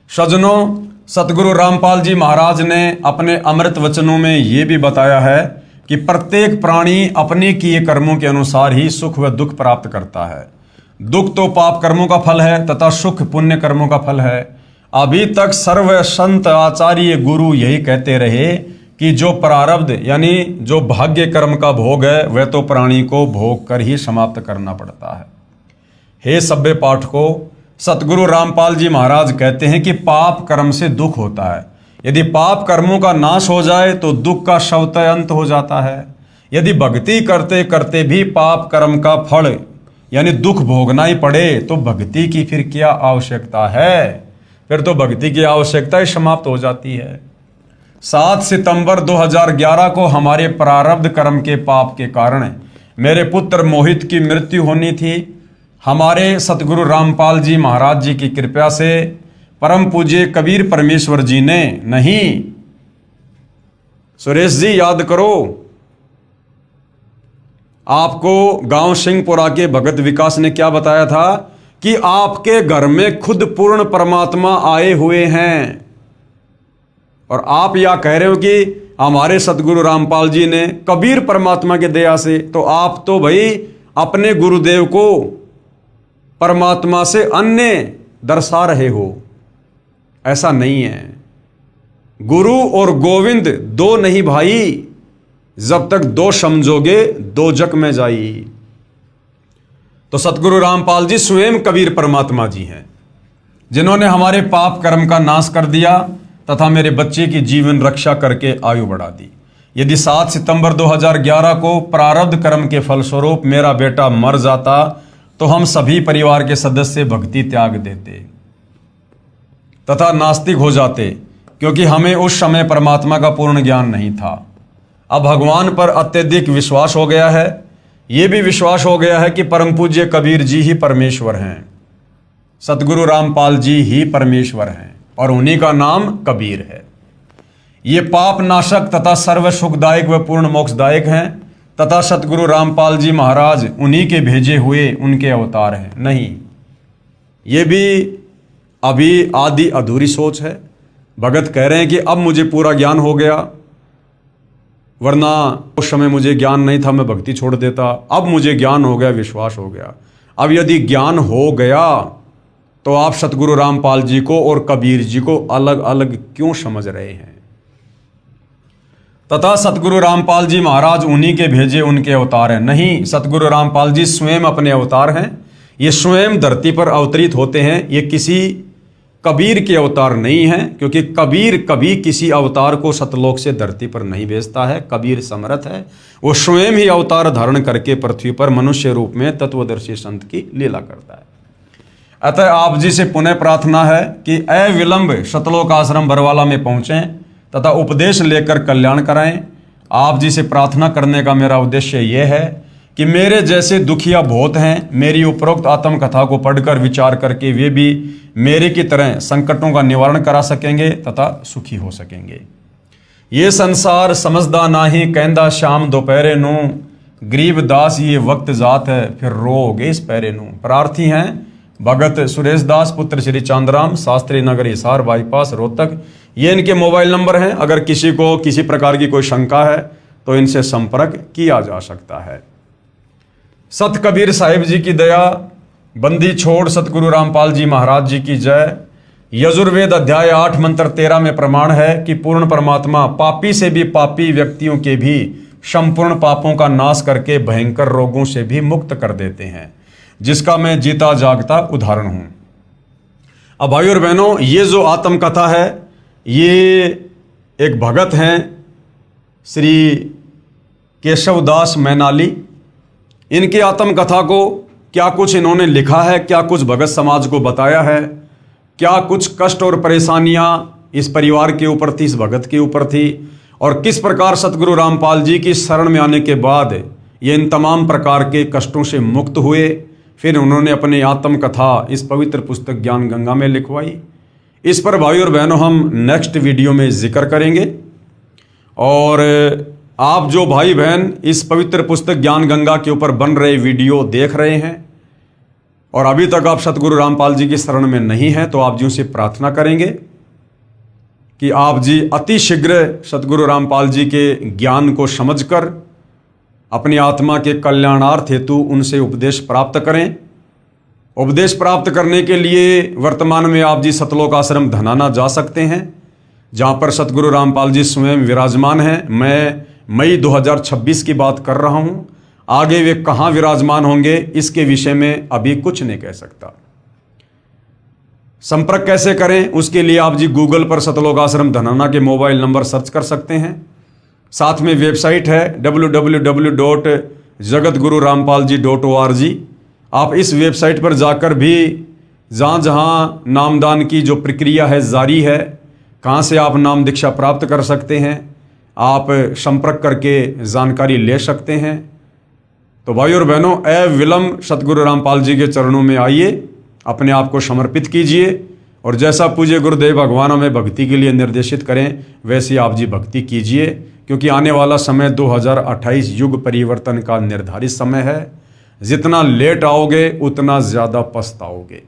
सज्जनों, सतगुरु रामपाल जी महाराज ने अपने अमृत वचनों में ये भी बताया है कि प्रत्येक प्राणी अपने किए कर्मों के अनुसार ही सुख व दुख प्राप्त करता है। दुख तो पाप कर्मों का फल है तथा सुख पुण्य कर्मों का फल है। अभी तक सर्व संत आचार्य गुरु यही कहते रहे कि जो प्रारब्ध यानी जो भाग्य कर्म का भोग है वह तो प्राणी को भोग कर ही समाप्त करना पड़ता है। हे सभ्य पाठकों, सतगुरु रामपाल जी महाराज कहते हैं कि पाप कर्म से दुख होता है। यदि पाप कर्मों का नाश हो जाए तो दुख का स्वतः अंत हो जाता है। यदि भक्ति करते करते भी पाप कर्म का फल यानी दुख भोगना ही पड़े तो भक्ति की फिर क्या आवश्यकता है? फिर तो भक्ति की आवश्यकता ही समाप्त हो जाती है। 7 सितंबर 2011 को हमारे प्रारब्ध कर्म के पाप के कारण मेरे पुत्र मोहित की मृत्यु होनी थी। हमारे सतगुरु रामपाल जी महाराज जी की कृपा से परम पूज्य कबीर परमेश्वर जी ने, नहीं सुरेश जी याद करो, आपको गांव सिंहपुरा के भगत विकास ने क्या बताया था कि आपके घर में खुद पूर्ण परमात्मा आए हुए हैं। और आप यह कह रहे हो कि हमारे सतगुरु रामपाल जी ने कबीर परमात्मा के दया से, तो आप तो भाई अपने गुरुदेव को परमात्मा से अन्य दर्शा रहे हो। ऐसा नहीं है। गुरु और गोविंद दो नहीं भाई, जब तक दो समझोगे दो जग में जाई। तो सतगुरु रामपाल जी स्वयं कबीर परमात्मा जी हैं, जिन्होंने हमारे पाप कर्म का नाश कर दिया तथा मेरे बच्चे की जीवन रक्षा करके आयु बढ़ा दी। यदि 7 सितंबर 2011 को प्रारब्ध कर्म के फलस्वरूप मेरा बेटा मर जाता तो हम सभी परिवार के सदस्य भक्ति त्याग देते तथा नास्तिक हो जाते, क्योंकि हमें उस समय परमात्मा का पूर्ण ज्ञान नहीं था। अब भगवान पर अत्यधिक विश्वास हो गया है। ये भी विश्वास हो गया है कि परम पूज्य कबीर जी ही परमेश्वर हैं, सतगुरु रामपाल जी ही परमेश्वर हैं और उन्हीं का नाम कबीर है। ये पाप नाशक तथा सर्व सुखदायक व पूर्ण मोक्षदायक हैं तथा सतगुरु रामपाल जी महाराज उन्हीं के भेजे हुए उनके अवतार हैं। नहीं, ये भी अभी आधी अधूरी सोच है। भगत कह रहे हैं कि अब मुझे पूरा ज्ञान हो गया, वरना उस समय मुझे ज्ञान नहीं था, मैं भक्ति छोड़ देता। अब मुझे ज्ञान हो गया, विश्वास हो गया। अब यदि ज्ञान हो गया तो आप सतगुरु रामपाल जी को और कबीर जी को अलग अलग क्यों समझ रहे हैं? तथा सतगुरु रामपाल जी महाराज उन्हीं के भेजे उनके अवतार हैं। नहीं, सतगुरु रामपाल जी स्वयं अपने अवतार हैं। ये स्वयं धरती पर अवतरित होते हैं। ये किसी कबीर के अवतार नहीं हैं, क्योंकि कबीर कभी किसी अवतार को सतलोक से धरती पर नहीं भेजता है। कबीर समर्थ है, वो स्वयं ही अवतार धारण करके पृथ्वी पर मनुष्य रूप में तत्वदर्शी संत की लीला करता है। अतः आप जी से पुनः प्रार्थना है कि अविलंब सतलोक आश्रम बरवाला में पहुंचें तथा उपदेश लेकर कल्याण कराएं। आप जी से प्रार्थना करने का मेरा उद्देश्य यह है कि मेरे जैसे दुखिया बहुत हैं, मेरी उपरोक्त आत्मकथा को पढ़कर विचार करके वे भी मेरे की तरह संकटों का निवारण करा सकेंगे तथा सुखी हो सकेंगे। ये संसार समझदा नाही, कहंदा शाम दोपहरे नू, गरीब दास ये वक्त जात है, फिर रोगे इस पैरे नू। प्रार्थी हैं भगत सुरेश दास, पुत्र श्री चांदराम, शास्त्री नगर, हिसार बाईपास, रोहतक। ये इनके मोबाइल नंबर हैं। अगर किसी को किसी प्रकार की कोई शंका है तो इनसे संपर्क किया जा सकता है। सत कबीर साहिब जी की दया, बंदी छोड़ सतगुरु रामपाल जी महाराज जी की जय। यजुर्वेद अध्याय 8 मंत्र 13 में प्रमाण है कि पूर्ण परमात्मा पापी से भी पापी व्यक्तियों के भी संपूर्ण पापों का नाश करके भयंकर रोगों से भी मुक्त कर देते हैं, जिसका मैं जीता जागता उदाहरण हूं। अब भाई और बहनों, ये जो आत्मकथा है, ये एक भगत हैं श्री केशवदास मैनाली। इनकी आत्मकथा को क्या कुछ इन्होंने लिखा है, क्या कुछ भगत समाज को बताया है, क्या कुछ कष्ट और परेशानियां इस परिवार के ऊपर थी, इस भगत के ऊपर थी, और किस प्रकार सतगुरु रामपाल जी की शरण में आने के बाद ये इन तमाम प्रकार के कष्टों से मुक्त हुए। फिर उन्होंने अपनी आत्मकथा इस पवित्र पुस्तक ज्ञान गंगा में लिखवाई। इस पर भाई और बहनों हम नेक्स्ट वीडियो में जिक्र करेंगे। और आप जो भाई बहन इस पवित्र पुस्तक ज्ञान गंगा के ऊपर बन रहे वीडियो देख रहे हैं और अभी तक आप सतगुरु रामपाल जी की शरण में नहीं हैं, तो आप जी से प्रार्थना करेंगे कि आप जी अति शीघ्र सतगुरु रामपाल जी के ज्ञान को समझकर अपनी आत्मा के कल्याणार्थ हेतु उनसे उपदेश प्राप्त करें। उपदेश प्राप्त करने के लिए वर्तमान में आप जी सतलोक आश्रम धनाना जा सकते हैं, जहाँ पर सतगुरु रामपाल जी स्वयं विराजमान हैं। मैं मई 2026 की बात कर रहा हूँ। आगे वे कहाँ विराजमान होंगे इसके विषय में अभी कुछ नहीं कह सकता। संपर्क कैसे करें उसके लिए आप जी गूगल पर सतलोक आश्रम धनाना के मोबाइल नंबर सर्च कर सकते हैं। साथ में वेबसाइट है www.jagatgururampalji.org। आप इस वेबसाइट पर जाकर भी जहाँ जहाँ नामदान की जो प्रक्रिया है जारी है, कहाँ से आप नाम दीक्षा प्राप्त कर सकते हैं, आप संपर्क करके जानकारी ले सकते हैं। तो भाई और बहनों, अविलंब सतगुरु रामपाल जी के चरणों में आइए, अपने आप को समर्पित कीजिए और जैसा पूज्य गुरुदेव भगवान हमें भक्ति के लिए निर्देशित करें वैसे आप जी भक्ति कीजिए, क्योंकि आने वाला समय 2028 युग परिवर्तन का निर्धारित समय है। जितना लेट आओगे उतना ज़्यादा पछताओगे।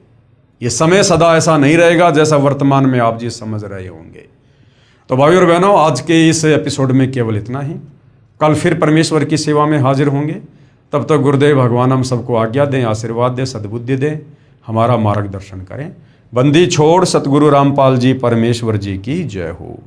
ये समय सदा ऐसा नहीं रहेगा जैसा वर्तमान में आप जी समझ रहे होंगे। तो भाई और बहनों, आज के इस एपिसोड में केवल इतना ही। कल फिर परमेश्वर की सेवा में हाजिर होंगे। तब तक गुरुदेव भगवान हम सबको आज्ञा दें, आशीर्वाद दें, सद्बुद्धि दें, हमारा मार्गदर्शन करें। बंदी छोड़ सतगुरु रामपाल जी परमेश्वर जी की जय हो।